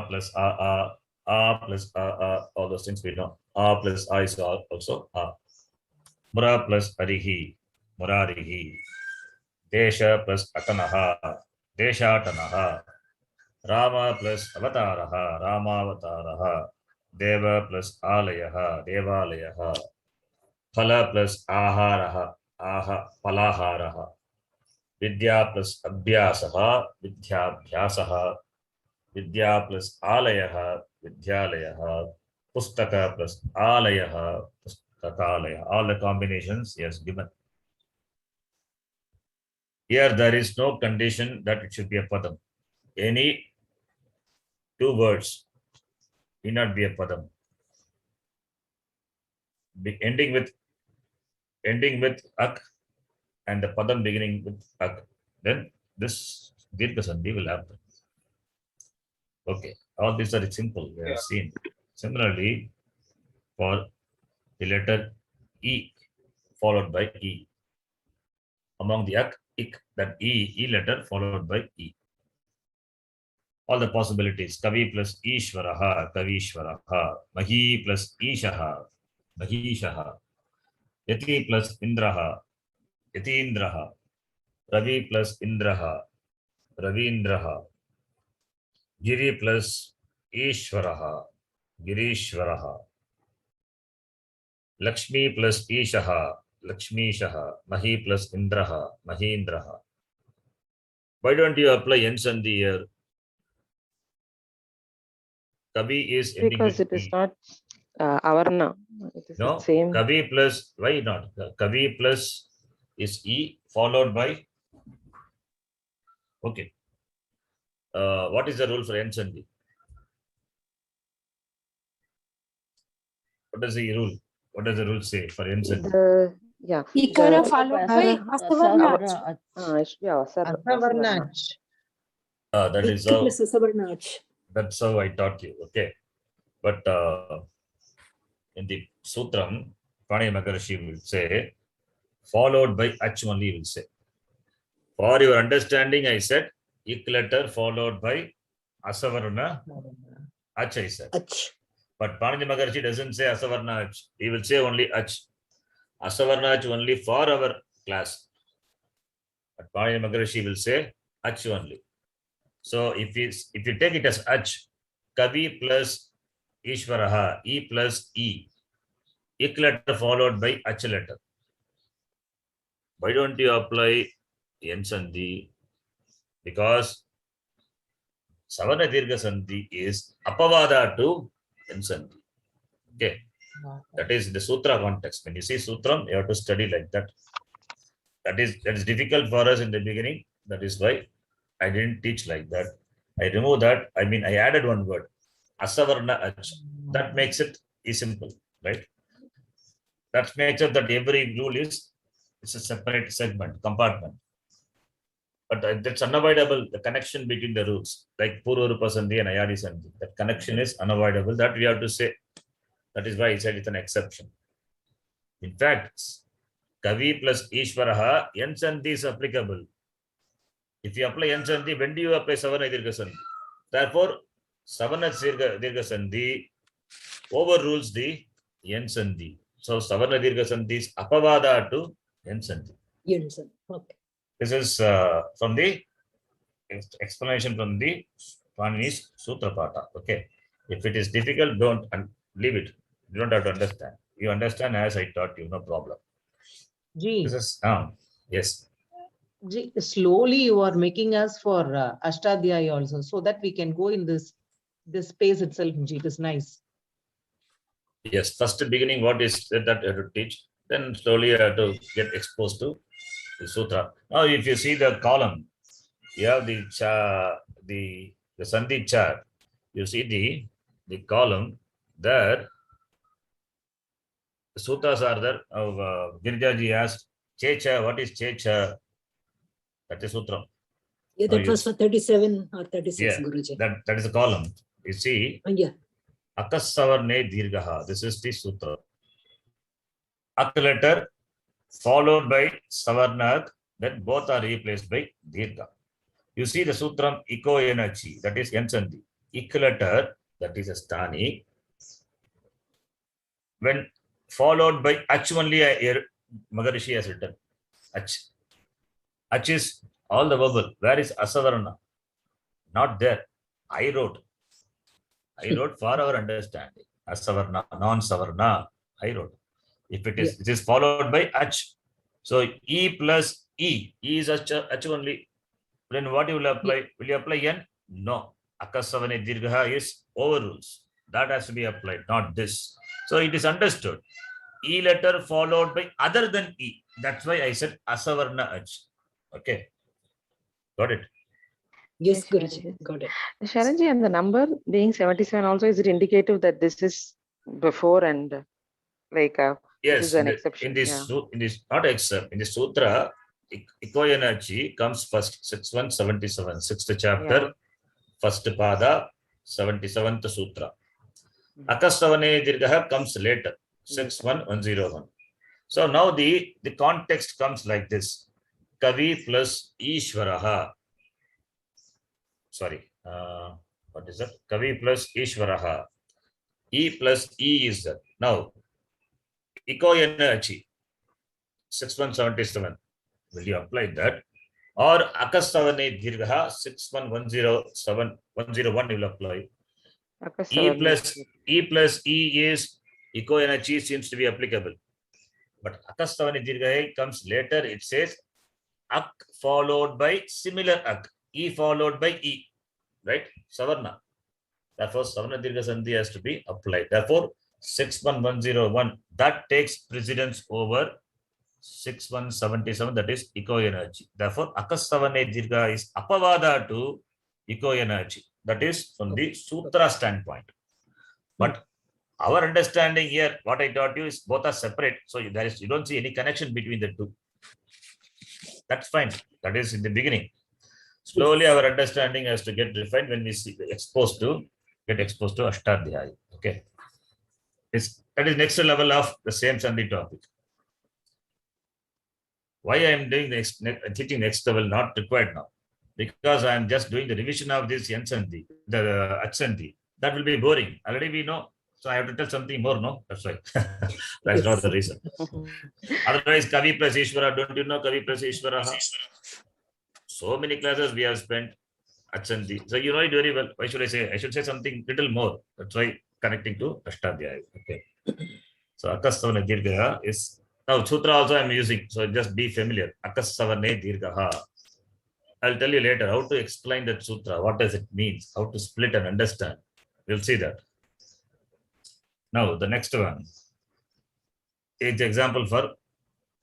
plus A plus A, all those things we know. A plus A is also A. Mura plus Arihi, Murarihi. Desha plus Atanaha, Deshatanaha. Rama plus Avataraha, Ramavataraha. Deva plus Alayaha, Devalayaha. Phala plus Aharaha, Palaharaha. Vidya plus Abhyasaha, Vidyabhyasaha. Vidya plus Alayaha, Vidyalayaha. Pustaka plus Alayaha, Pustakalaya. All the combinations he has given. Here there is no condition that it should be a padam. Any two words need not be a padam. Ending with ak and the padam beginning with ak, then this dirgha sandhi will happen. Okay, all these are simple. We have seen. Similarly, for the letter E followed by E, among the ak, ik, that E letter followed by E. All the possibilities. Kavi plus Ishvaraha, Kavishvaraha. Mahi plus Ishaha, Mahishaha. Yati plus Indraha, Yatindraha. Ravi plus Indraha, Ravindraha. Giri plus Ishvaraha, Girishvaraha. Lakshmi plus Ishaha, Lakshmishaha. Mahi plus Indraha, Mahindraha. Why don't you apply N Sandhi here? Kavi is ending Because with it is E. not Avarna. It is No, the same. Kavi plus, why not? Kavi plus is E followed by, okay. What is the rule for N Sandhi? What is the rule? What does the rule say for N Sandhi? Yeah. Ikara The- followed by Asavarna. It should be Asar. Asavarna. That is Ik how, plus Savarna Ach. that's how I taught you. Okay. But in the Sutram, Pani Maharshi will say, followed by Ach only will say. For your understanding, I said, Ik letter followed by Asavarna Ach, I said. Ach. But Panini Maharshi doesn't say Asavarna Ach. He will say only Ach. Asavarna Ach only for our class. But Panini Maharshi will say Ach only. So if you take it as Ach, Kavi plus Ishvaraha, E plus E, Ik letter followed by Ach letter. Why don't you apply Yen Sandhi? Because Savarna Dirgha Sandhi is Apavada to Yen Sandhi. Okay. That is the Sutra context. When you see Sutram, you have to study like that. That is difficult for us in the beginning. That is why I didn't teach like that. I removed that. I mean, I added one word, Asavarna Ach. That makes it simple, right? That makes it that every rule is it's a separate segment, compartment. But that's unavoidable, the connection between the rules, like Purvarupa Sandhi and Ayadi Sandhi. That connection is unavoidable. That we have to say. That is why I said it's an exception. In fact, Kavi plus Ishvaraha, Yen Sandhi is applicable. If you apply Yen Sandhi, when do you apply Savarna Dirgha Sandhi? Therefore, Savarna Dirgha Sandhi overrules the Yen Sandhi. So, Savarna Dirgha Sandhi is Apavada to Yen Sandhi. Yen Sandhi. Okay. This is from the explanation from the Panini's Sutra Pata. Okay. If it is difficult, don't leave it. You don't have to understand. You understand as I taught you, no problem. Ji, This is yes. Ji, slowly you are making us for Ashtadhyayi also, so that we can go in this space itself. Ji, it is nice. Yes, first beginning, what is that you have to teach? Then slowly you have to get exposed to the sutra. Now, if you see the column, you have the Sandhi chart. You see the column there. The sutras are there. Girjaji asked, Checha, what is Checha? That is sutra. Yeah, that was for 37 or 36, Yeah, Guruji. that is a column. You see, Yeah. Akasavarne Dirgaha. This is the sutra. Ak letter followed by Savarnak, then both are replaced by Dirgha. You see the sutram Iko Yenachi, that is Yen Sandhi. Ik letter, that is a Sthani. When followed by Ach only, Maharishi has written. Ach. Ach is all the vowel. Where is Asavarna? Not there. I wrote for our understanding. Asavarna, non-Savarna, I wrote. If it is followed by Ach. So E plus E is Ach only. Then what you will apply? Will you apply N? No. Akasavane Dirgha is overrules. That has to be applied, not this. So it is understood. E letter followed by other than E. That's why I said Asavarna Ach. Okay. Got it? Yes, Yes, Guruji. Sharanji. Got it. Sharanji, and the number being 77 also, is it indicative that this is before and like this Yes, is an in exception? this not except in the sutra, Ikoyanachi comes first, 6177, 6th chapter, first pada, 77th sutra. Akastavane Dirgaha comes later, 61101. So now the context comes like this. Kavi plus Ishvaraha. Sorry, what is that? Kavi plus Ishvaraha. E plus E is that. Now, Ikoyanachi, 6177. Will you apply that? Or Akastavane Dirgaha, 61107, you will apply. E plus E is Ikoyanachi seems to be applicable. But Akastavane Dirgaha comes later, it says Ak followed by similar Ak. E followed by E. Right? Savarna. Therefore, Savarna Dirgha Sandhi has to be applied. Therefore, 61101, that takes precedence over 6177, that is Ikoyanachi. Therefore, Akastavane Dirgha is Apavada to Ikoyanachi. That is from the Sutra standpoint. But our understanding here, what I taught you is both are separate. So you don't see any connection between the two. That's fine. That is in the beginning. Slowly our understanding has to get refined when we get exposed to Ashtadhyayi. Okay. That is next level of the same Sandhi topic. Why I am doing teaching next level not required now? Because I am just doing the revision of this Yan Sandhi, the Aksandhi. That will be boring. Already we know. So I have to tell something more, no? That's why. That's not the reason. Otherwise, Kavi plus Ishvara, don't you know Kavi plus Ishvara? So many classes we have spent Aksandhi. So you know it very well. Why should I say? I should say something little more. That's why connecting to Ashtadhyaya. Okay. So Akastavana Dirgha is now Sutra also I am using. So just be familiar. Akastavane Dirgha. I'll tell you later how to explain that sutra. What does it mean? How to split and understand. We'll see that. Now the next one is example for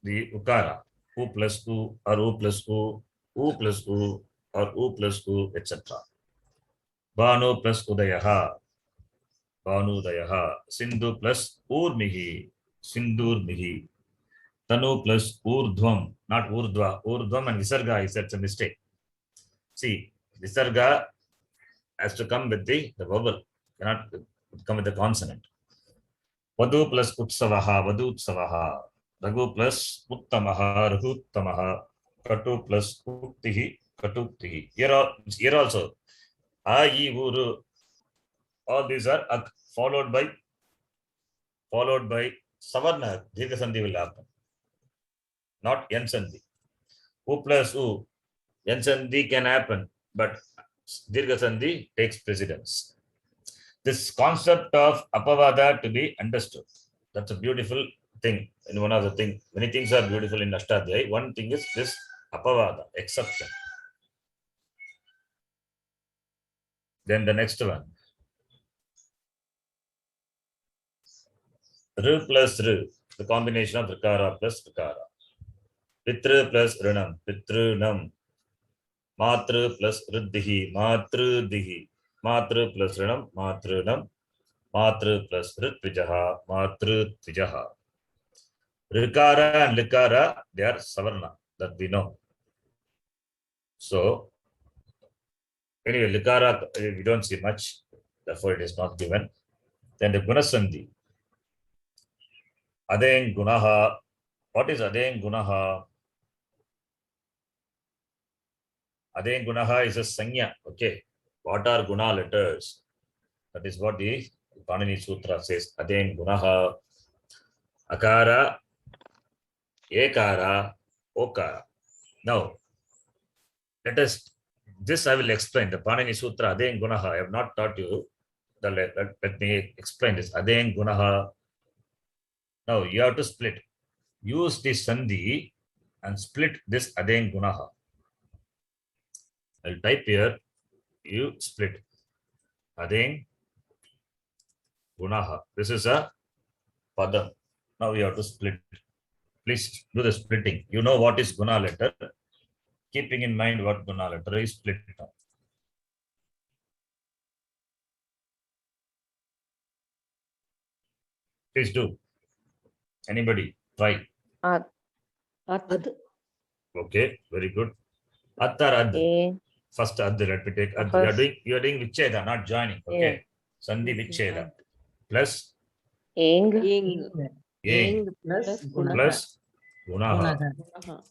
the Ukara. U plus U or U plus U, U plus U or U plus U, etc. Banu plus Udayaha. Banu Udayaha. Sindhu plus Urmihi. Sindur Mihi. Tanu plus Urdhvam. Not Urdhva. Urdhvam and Visarga is that's a mistake. See, Visarga has to come with the vowel, cannot come with the consonant. Vadu plus Utsavaha, Vadutsavaha. Raghu plus Uttamaha, Rahuttamaha. Katu plus Uktihi, Katuktihi. Here also, A, I, Uru, all these are followed by Savarna. Dirgha Sandhi will happen, not Yan Sandhi. U plus U, Yan Sandhi can happen, but Dirgha Sandhi takes precedence. This concept of Apavada to be understood. That's a beautiful thing. And one of the things, many things are beautiful in Ashtadhyayi. One thing is this Apavada, exception. Then the next one. R plus R, the combination of Rikara plus Rikara. Pitra plus Rinam, Pitrunam. Matra plus Riddhihi, Matrudihi. Matra plus Rinam, Matrunam. Matra plus Ritvijaha, Matrutvijaha. Rikara and Likara, they are Savarna, that we know. So, anyway, Likara, we don't see much, therefore it is not given. Then the Gunasandhi. Adeng Gunaha. What is Adeng Gunaha? Adeng Gunaha is a Sanya. Okay. What are Guna letters? That is what the Panini Sutra says. Adeng Gunaha. Akara, Ekara, Okara. Now, this I will explain. The Panini Sutra, Adeng Gunaha. I have not taught you. Let me explain this. Adeng Gunaha. Now, you have to split. Use this Sandhi and split this Adeng Gunaha. I'll type here. You split. Adeng Gunaha. This is a Padam. Now you have to split. Please do the splitting. You know what is Guna letter. Keeping in mind what Guna letter is, split it up. Please do. Anybody try? Ad. Okay, very good. Attar Ad. A. First Ad, let me take Ad. First. You are doing Vicheda, not joining. Okay. Sandhi Vicheda. Plus Eng. Yeng plus Gunaha. plus Gunaha. Gunaha.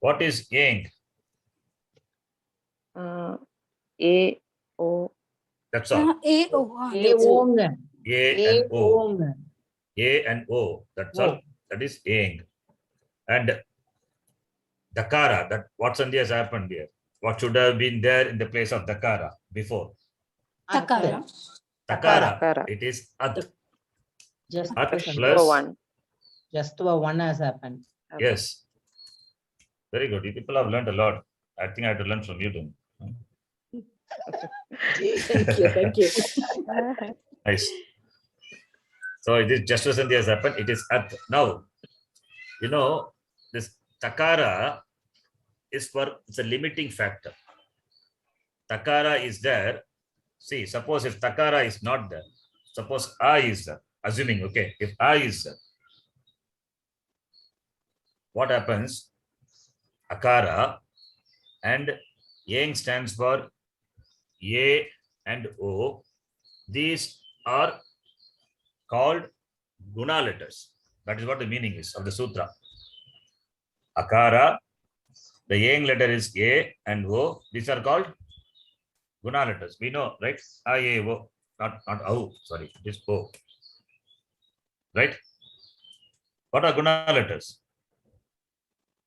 What is Yeng? A. O. That's all. A O. Eong. A and O. Eong. A and O. That's all. That is Yeng. And Dakara, that what Sandhi has happened here? What should have been there in the place of Dakara before? Takara. Takara. Takara. It is Ad. Just Ad plus plus one. just one has happened. Yes. Very good. You people have learned a lot. I think I have to learn from you too. Thank you. Thank you. Nice. So it is just as Sandhi has happened. It is Ad. Now, you know, this Takara is it's a limiting factor. Takara is there. See, suppose if Takara is not there, suppose I is there, assuming, okay, if I is there, what happens? Akara and Yang stands for A and O. These are called guna letters. That is what the meaning is of the sutra. Akara, the yang letter is A and O. These are called guna letters. We know, right? A, A, O. Not O, sorry, it is O. Right? What are guna letters?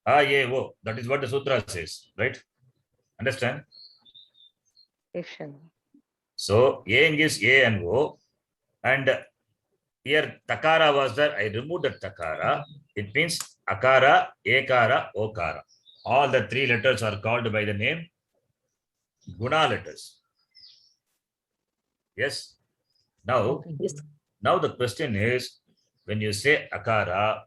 A, A, O. That is what the sutra says, right? Understand? Asian. So yang is A and O, and here takara was there. I removed the takara. It means akara, ekara, okara. All the three letters are called by the name guna letters. Yes. Now, Yes. now the question is, when you say akara,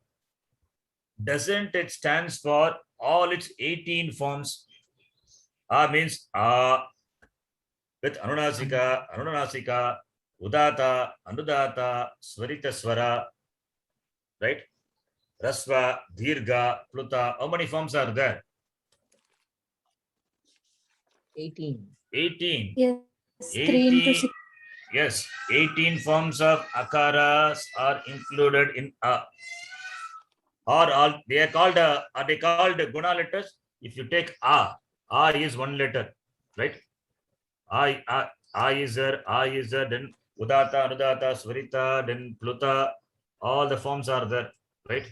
doesn't it stands for all its 18 forms? A means A with anunasika, anunasika, udata, anudata, swarita swara, right? Rasva, dirga, pluta. How many forms are there? 18. 18. Yes, 3 into 18. 6. Yes, 18 forms of akaras are included in A. Or all they are called guna letters? If you take A is one letter, right? A is there, then udata, anudata, swarita, then pluta, all the forms are there, right?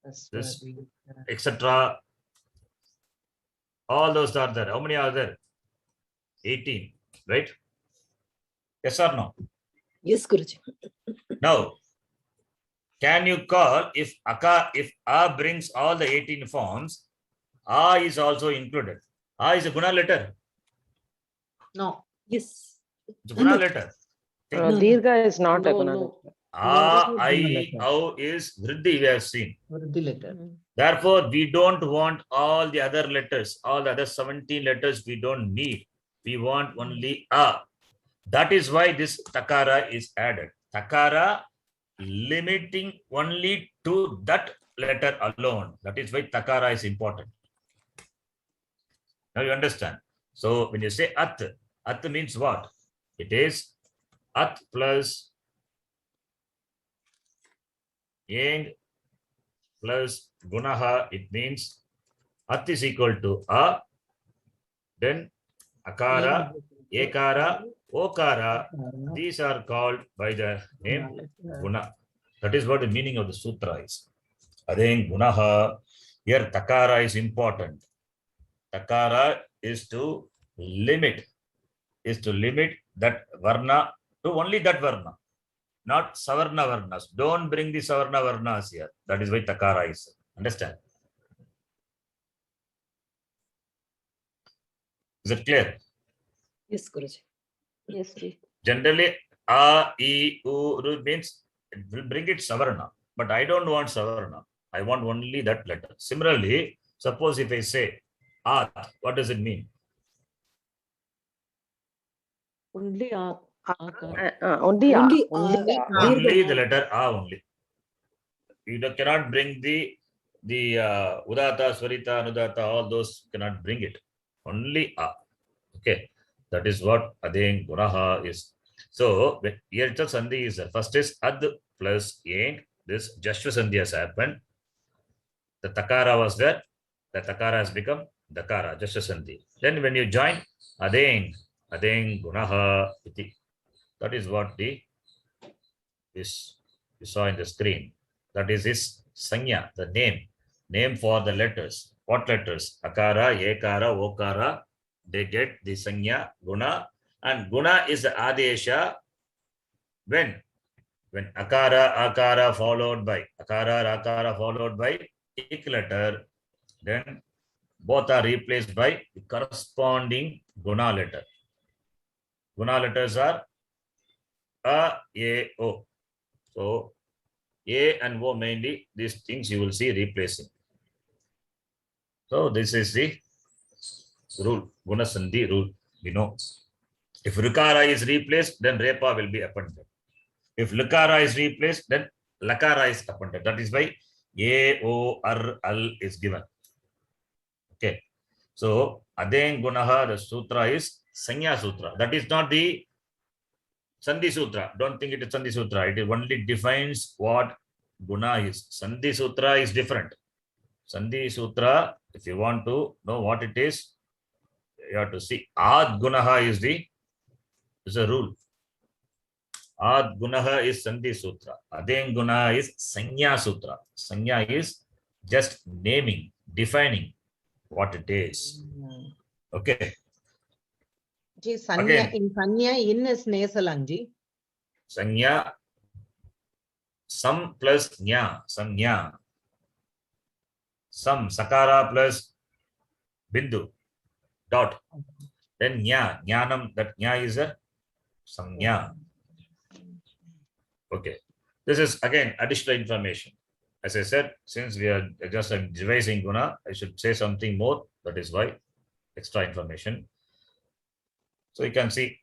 That's This, what we- etc. All those are there. How many are there? 18, right? Yes or no? Yes, Guruji. Now, can you call if A brings all the 18 forms, A is also included. A is a guna letter. No, Yes. It's a guna No. letter. Think. No, no. Dirgha is not a No, guna no. letter. A, No, I, letter. O is vriddhi we have seen. Vriddhi letter. Therefore, we don't want all the other letters, all the other 17 letters we don't need. We want only A. That is why this takara is added. Takara limiting only to that letter alone. That is why takara is important. Now you understand. So when you say at means what? It is at plus yang plus gunaha. It means at is equal to A, then akara, ekara, okara. These are called by the name guna. That is what the meaning of the sutra is. Then gunaha. Here takara is important. Takara is to limit that varna to only that varna, not savarna varnas. Don't bring the savarna varnas here. That is why takara is. Understand? Is it clear? Yes, Guruji. Yes, Ji. Generally, a, e, u, ru means it will bring it savarna, but I don't want savarna. I want only that letter. Similarly, suppose if I say at, what does it mean? Only A. Akara. Only A. Only Only A. A. Only the letter A only. You cannot bring the udata, swarita, anudata, all those cannot bring it. Only A. Okay. That is what adeng gunaha is. So here the sandhi is first is ad plus yang. This jashva sandhi has happened. The takara was there. The takara has become dakara, jashva sandhi. Then when you join adeng gunaha iti. That is what this you saw in the screen. That is his sanya, the name for the letters. What letters? Akara, ekara, okara. They get the sanya, guna, and guna is the adesha when akara, akara followed by ik letter, then both are replaced by the corresponding guna letter. Guna letters are A, O. So A and O mainly, these things you will see replacing. So this is the rule, guna sandhi rule, we know. If rikara is replaced, then repa will be appended. If likara is replaced, then lakara is appended. That is why A, O, R, Al is given. Okay. So Adeng Gunaha, the sutra is Sanya Sutra. That is not the Sandhi Sutra. Don't think it is Sandhi Sutra. It only defines what Guna is. Sandhi Sutra is different. Sandhi Sutra, if you want to know what it is, you have to see. Ad Gunaha is a rule. Ad Gunaha is Sandhi Sutra. Adeng Gunaha is Sanya Sutra. Sanya is just naming, defining what it is. Okay. Ji, Sanya, Again. in Sanya, in is nasal, Anji. Sanya, sam plus nya, sanya. Sam, sakara plus bindu, dot. Then nya, jnanam, that nya is a sanya. Okay. This is again additional information. As I said, since we are just devising guna, I should say something more. That is why extra information. So you can see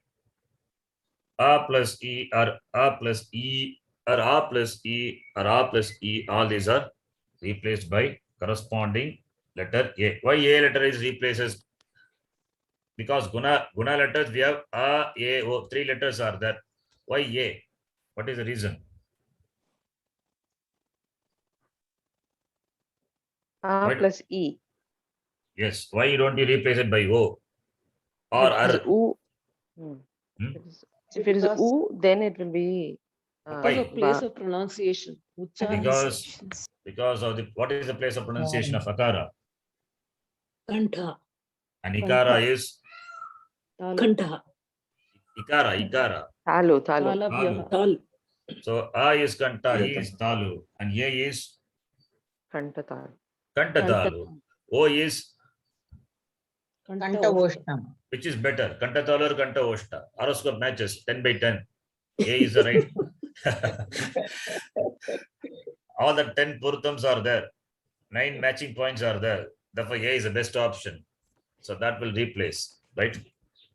A plus E or A plus E or A plus E or A plus E, all these are replaced by corresponding letter A. Why A letter is replaces? Because guna letters we have A, A, O, 3 letters are there. Why A? What is the reason? A Why- plus E. Yes. Why don't you replace it by O or If it is R? U, Hmm? if it is Because- U, then it will be. Why? Because of place of pronunciation. Because of the what is the place of pronunciation of akara? Kantha. And ikara is Kantha. ikara. Talu. Talavyaha. Tal. So A is kanta, E is talu, and A is Kanta Talu. kanta talu. O is Kanta Oshtam. which is better, kanta talu or kanta oshta? Horoscope matches 10 by 10. A is the right. All the 10 purtams are there. 9 matching points are there. Therefore, A is the best option. So that will replace, right?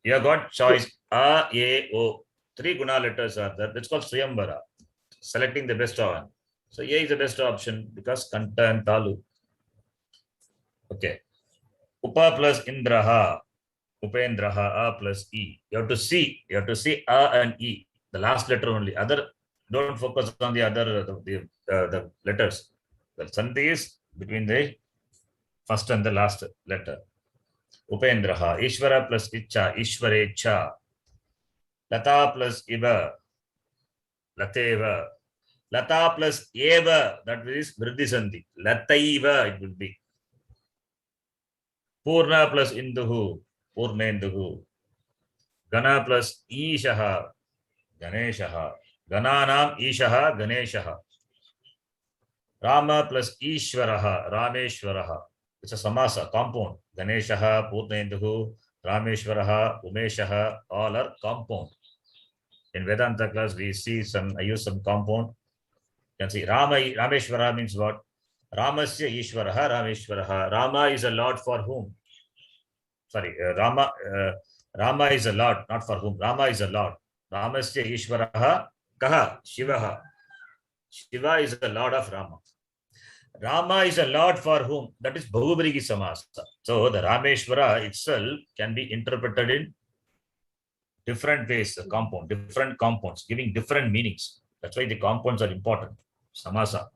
You have got choice A, A, O. 3 guna letters are there. That's called Swayambara. Selecting the best one. So A is the best option because Kanta and Talu. Okay. Upa plus Indraha. Upendraha, A plus E. You have to see A and E. The last letter only. Other, don't focus on the other, the letters. The Sandhi is between the first and the last letter. Upendraha, Ishvara plus Icha, Ishvarecha. Lata plus Iva, Lateva. Lata plus Eva, that is Vriddhi Sandhi. Lataiva, it will be. Purna plus Induhu, Purnenduhu. Gana plus Ishaha, Ganeshaha. Gananam Ishaha, Ganeshaha. Rama plus Ishvaraha, Rameshwaraha. It's a samasa, compound. Ganeshaha, Purnenduhu, Rameshwaraha, Umeshaha, all are compound. In Vedanta class, we see I use some compound. You can see Rameshwara means what? Ramasya Ishvaraha, Rameshwaraha. Rama is a lord for whom? Sorry, Rama is a lord, not for whom. Rama is a lord. Ramasya Ishvaraha, Kaha, Shivaha. Shiva is the lord of Rama. Rama is a lord for whom? That is Bahubrigi Samasa. So the Rameshwara itself can be interpreted in different ways, different compounds, giving different meanings. That's why the compounds are important. Samasa.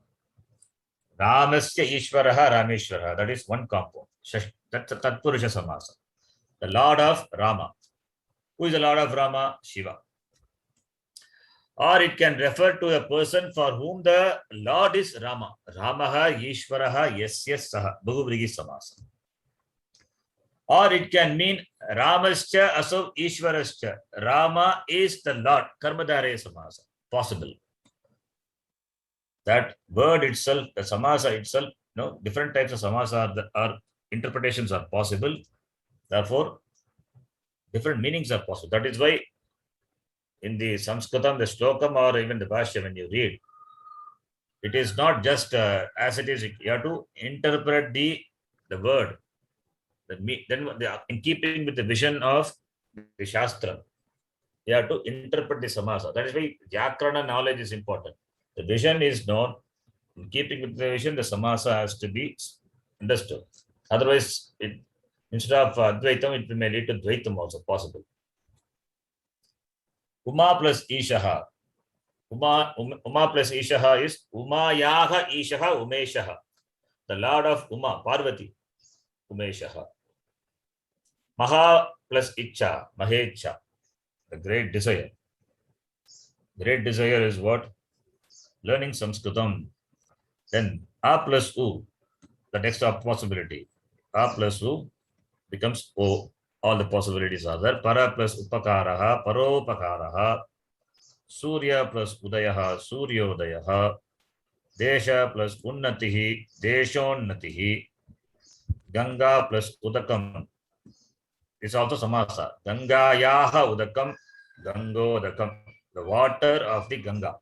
Ramasya Ishvaraha, Rameshwaraha. That is one compound. That's a Tatpurusha Samasa. The Lord of Rama. Who is the Lord of Rama? Shiva. Or it can refer to a person for whom the Lord is Rama. Ramaha, Ishvaraha, Yasya Saha. Bahubrigi Samasa. Or it can mean Ramascha Asav Ishvarascha. Rama is the Lord. Karmadare Samasa. Possible. That word itself, the Samasa itself, different types of Samasa are interpretations are possible. Therefore, different meanings are possible. That is why in the Sanskritam, the Shlokam or even the Bhashya, when you read, it is not just as it is. You have to interpret the word. In keeping with the vision of the Shastra, you have to interpret the Samasa. That is why Vyakarana knowledge is important. The vision is known. In keeping with the vision, the Samasa has to be understood. Otherwise, Instead of Advaitam, it may lead to Dvaitam also possible. Uma plus Ishaha. Uma plus Ishaha is Umayaha Ishaha Umeshaha. The Lord of Uma, Parvati, Umeshaha. Maha plus Icha, Mahecha, the great desire. Great desire is what? Learning Sanskritam. Then A plus U, the next possibility. A plus U becomes O. All the possibilities are there. Para plus Upakaraha, Paropakaraha. Surya plus Udayaha, Suryodayaha. Desha plus Unnatihi, Deshonnatihi. Ganga plus Udakam. It's also Samasa. Gangayaha Udakam, Gangodakam. The water of the Ganga.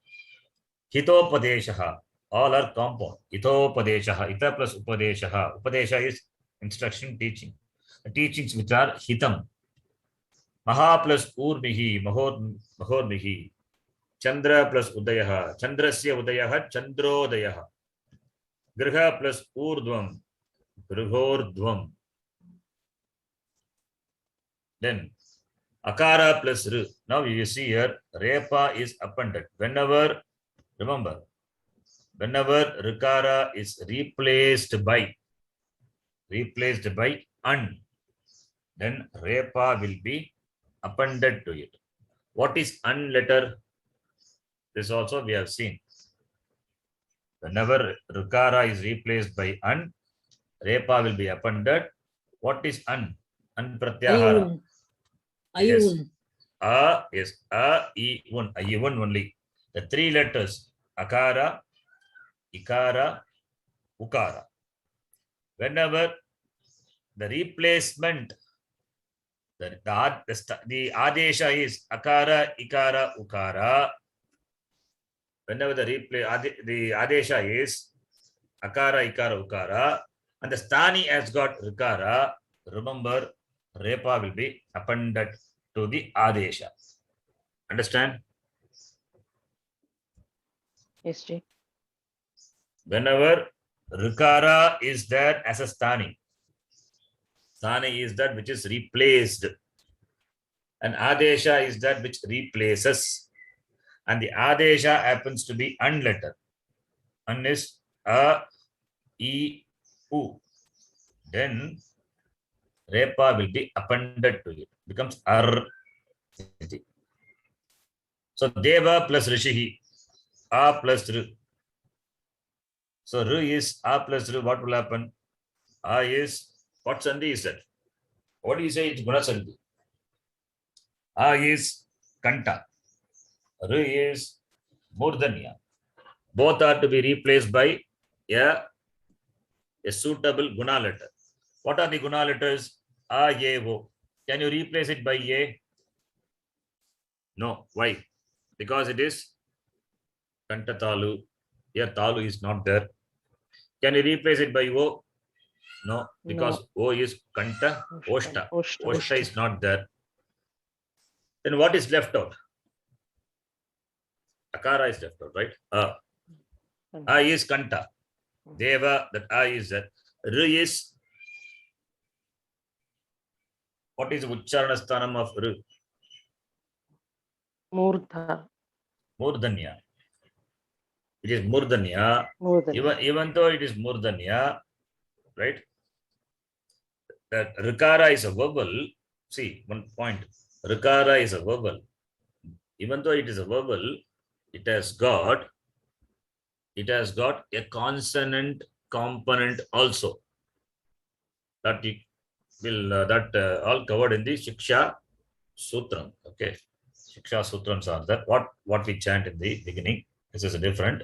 Hitopadeshaha. All are compound. Hitopadeshaha. Ita plus Upadeshaha. Upadesha is instruction, teaching. The teachings which are Hitam. Maha plus Urmihi. Mahormihi. Chandra plus Udayaha. Chandrasya Udayaha. Chandrodayaha. Griha plus Urdvam. Grihordvam. Then Akara plus R. Now you see here, Repa is appended. Whenever, remember, whenever Rikara is replaced by un, then Repa will be appended to it. What is un letter? This also we have seen. Whenever Rikara is replaced by un, Repa will be appended. What is un? An pratyahara. Ayun. A is A, E, one. Ayun only. The three letters Akara, Ikara, Ukara. Whenever the replacement, the Adesha is Akara, Ikara, Ukara. Whenever the Adesha is Akara, Ikara, Ukara, and the Stani has got Rikara, remember Repa will be appended to the Adesha. Understand? Yes, Ji. Whenever Rikara is there as a Stani, Stani is that which is replaced, and Adesha is that which replaces, and the Adesha happens to be un letter. Un is A, E, U. Then Repa will be appended to it, becomes Ar. So Deva plus Rishihi, A plus R. So R is A plus R, what will happen? A is, what Sandhi is that? What do you say? It's Guna Sandhi. A is Kanta. R is Murdanya. Both are to be replaced by a suitable Guna letter. What are the Guna letters? A, E, O. Can you replace it by A? No. Why? Because it is Kanta Talu. Here Talu is not there. Can you replace it by O? No, because O is Kanta Oshta. Oshta is not there. Then what is left out? Akara is left out, right? A is Kanta. Deva, that A is there. R is, what is Ucharana Sthanam of R? Murdha. Murdanya. It is Murdanya. Even though it is Murdanya, right? That Rikara is a vowel. See, one point. Rikara is a vowel. Even though it is a vowel, it has got a consonant component also. That will all covered in the Shiksha Sutram. Okay, Shiksha Sutrams are that. What we chant in the beginning. This is different.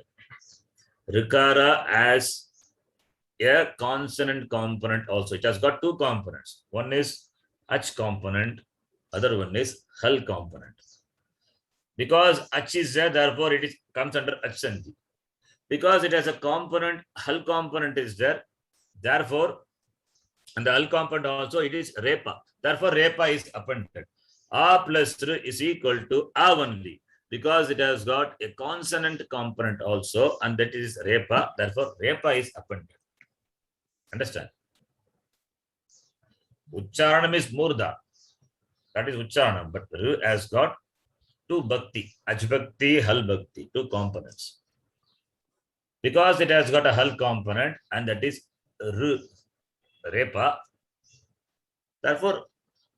Rikara as a consonant component also. It has got two components. One is Ach component, other one is Hal component. Because Ach is there, therefore it comes under Ach Sandhi. Because it has a component, Hal component is there, therefore, and the Hal component also, it is Repa. Therefore, Repa is appended. A plus R is equal to A only. Because it has got a consonant component also, and that is Repa. Therefore, Repa is appended. Understand? Ucharanam is Murda. That is Ucharanam. But R has got two Bhakti, Ajbhakti, Hal Bhakti, two components. Because it has got a Hal component and that is R, Repa. Therefore,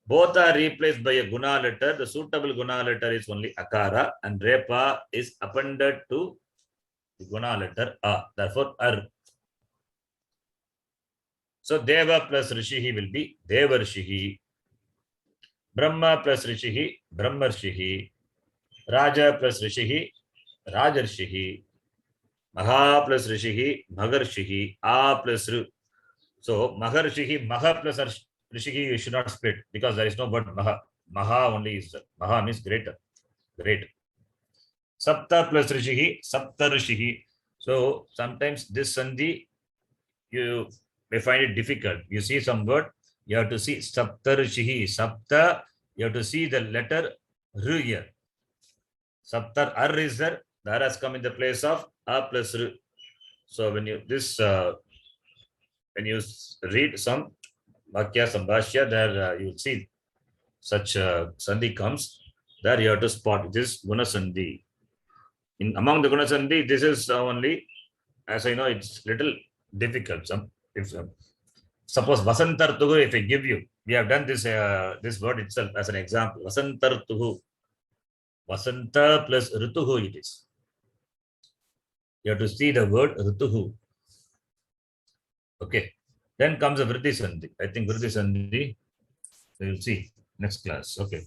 both are replaced by a Guna letter. The suitable Guna letter is only Akara and Repa is appended to the Guna letter A. Therefore, Ar. So, Deva plus Rishihi will be Devarshihi. Brahma plus Rishihi, Brahmarshihi. Raja plus Rishihi, Rajarshihi. Maha plus Rishihi, Magarshihi. A plus Ru. So, Maharshihi, Maha plus Rishihi, you should not split because there is no word Maha. Maha only is there. Maha means greater. Great. Sapta plus Rishihi, Sapta Rishihi. So, sometimes this Sandhi, you may find it difficult. You see some word, you have to see Sapta Rishihi. Sapta, you have to see the letter R here. Saptar Ar is there. The Ar has come in the place of A plus R. So when you read some Vakya Sambhashya, there you will see such Sandhi comes. There you have to spot this Guna Sandhi. Among the Guna Sandhi, this is only, as I know, it's little difficult. Suppose Vasantartuhu, if I give you, we have done this this word itself as an example. Vasantartuhu. Vasanta plus Rituhu it is. You have to see the word Rituhu. Okay. Then comes a Vriddhi Sandhi. I think Vriddhi Sandhi, we will see next class. Okay.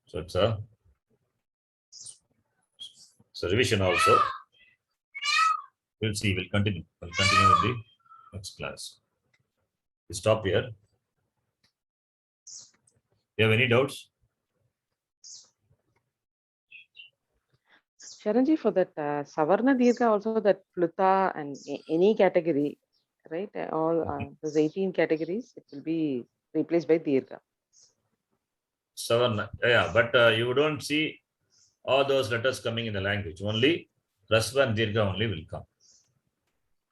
So it's a revision also. We'll see. We'll continue. We'll continue with the next class. We stop here. You have any doubts? Sharanji, for that Savarna Dirgha also, that Pluta and any category, right? All those 18 categories, it will be replaced by Dirgha. Savarna, yeah, but you don't see all those letters coming in the language. Only Rasva and Dirgha only will come.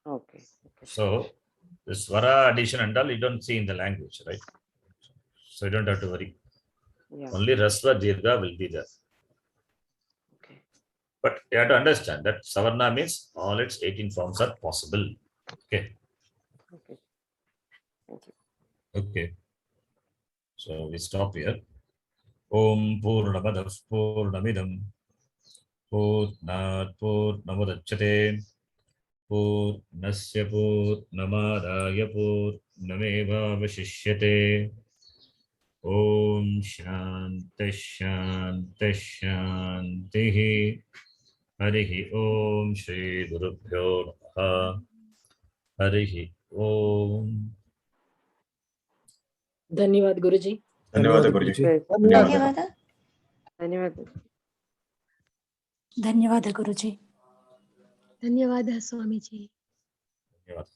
Okay. So the Swara addition and all you don't see in the language, right? So you don't have to worry. Yeah. Only Rasva Dirgha will be there. Okay. But you have to understand that Savarna means all its 18 forms are possible. Okay. Okay. Thank you. Okay. So we stop here. Om Purnamadav Purnamidam Purnat Purnamudachyate Purnasya Purnamadaya Purnameva Vashishyate. Om Shanti Shanti Shanti. Harihi Om Shri Gurubhyo Namaha. Harihi Om. Dhanyavad Guruji. धन्यवाद गुरुजी ಧನ್ಯವಾದ Dhanyawad. ಧನ್ಯವಾದ ಗುರುಜಿ ಧನ್ಯವಾದ Swamiji. Dhanyawad.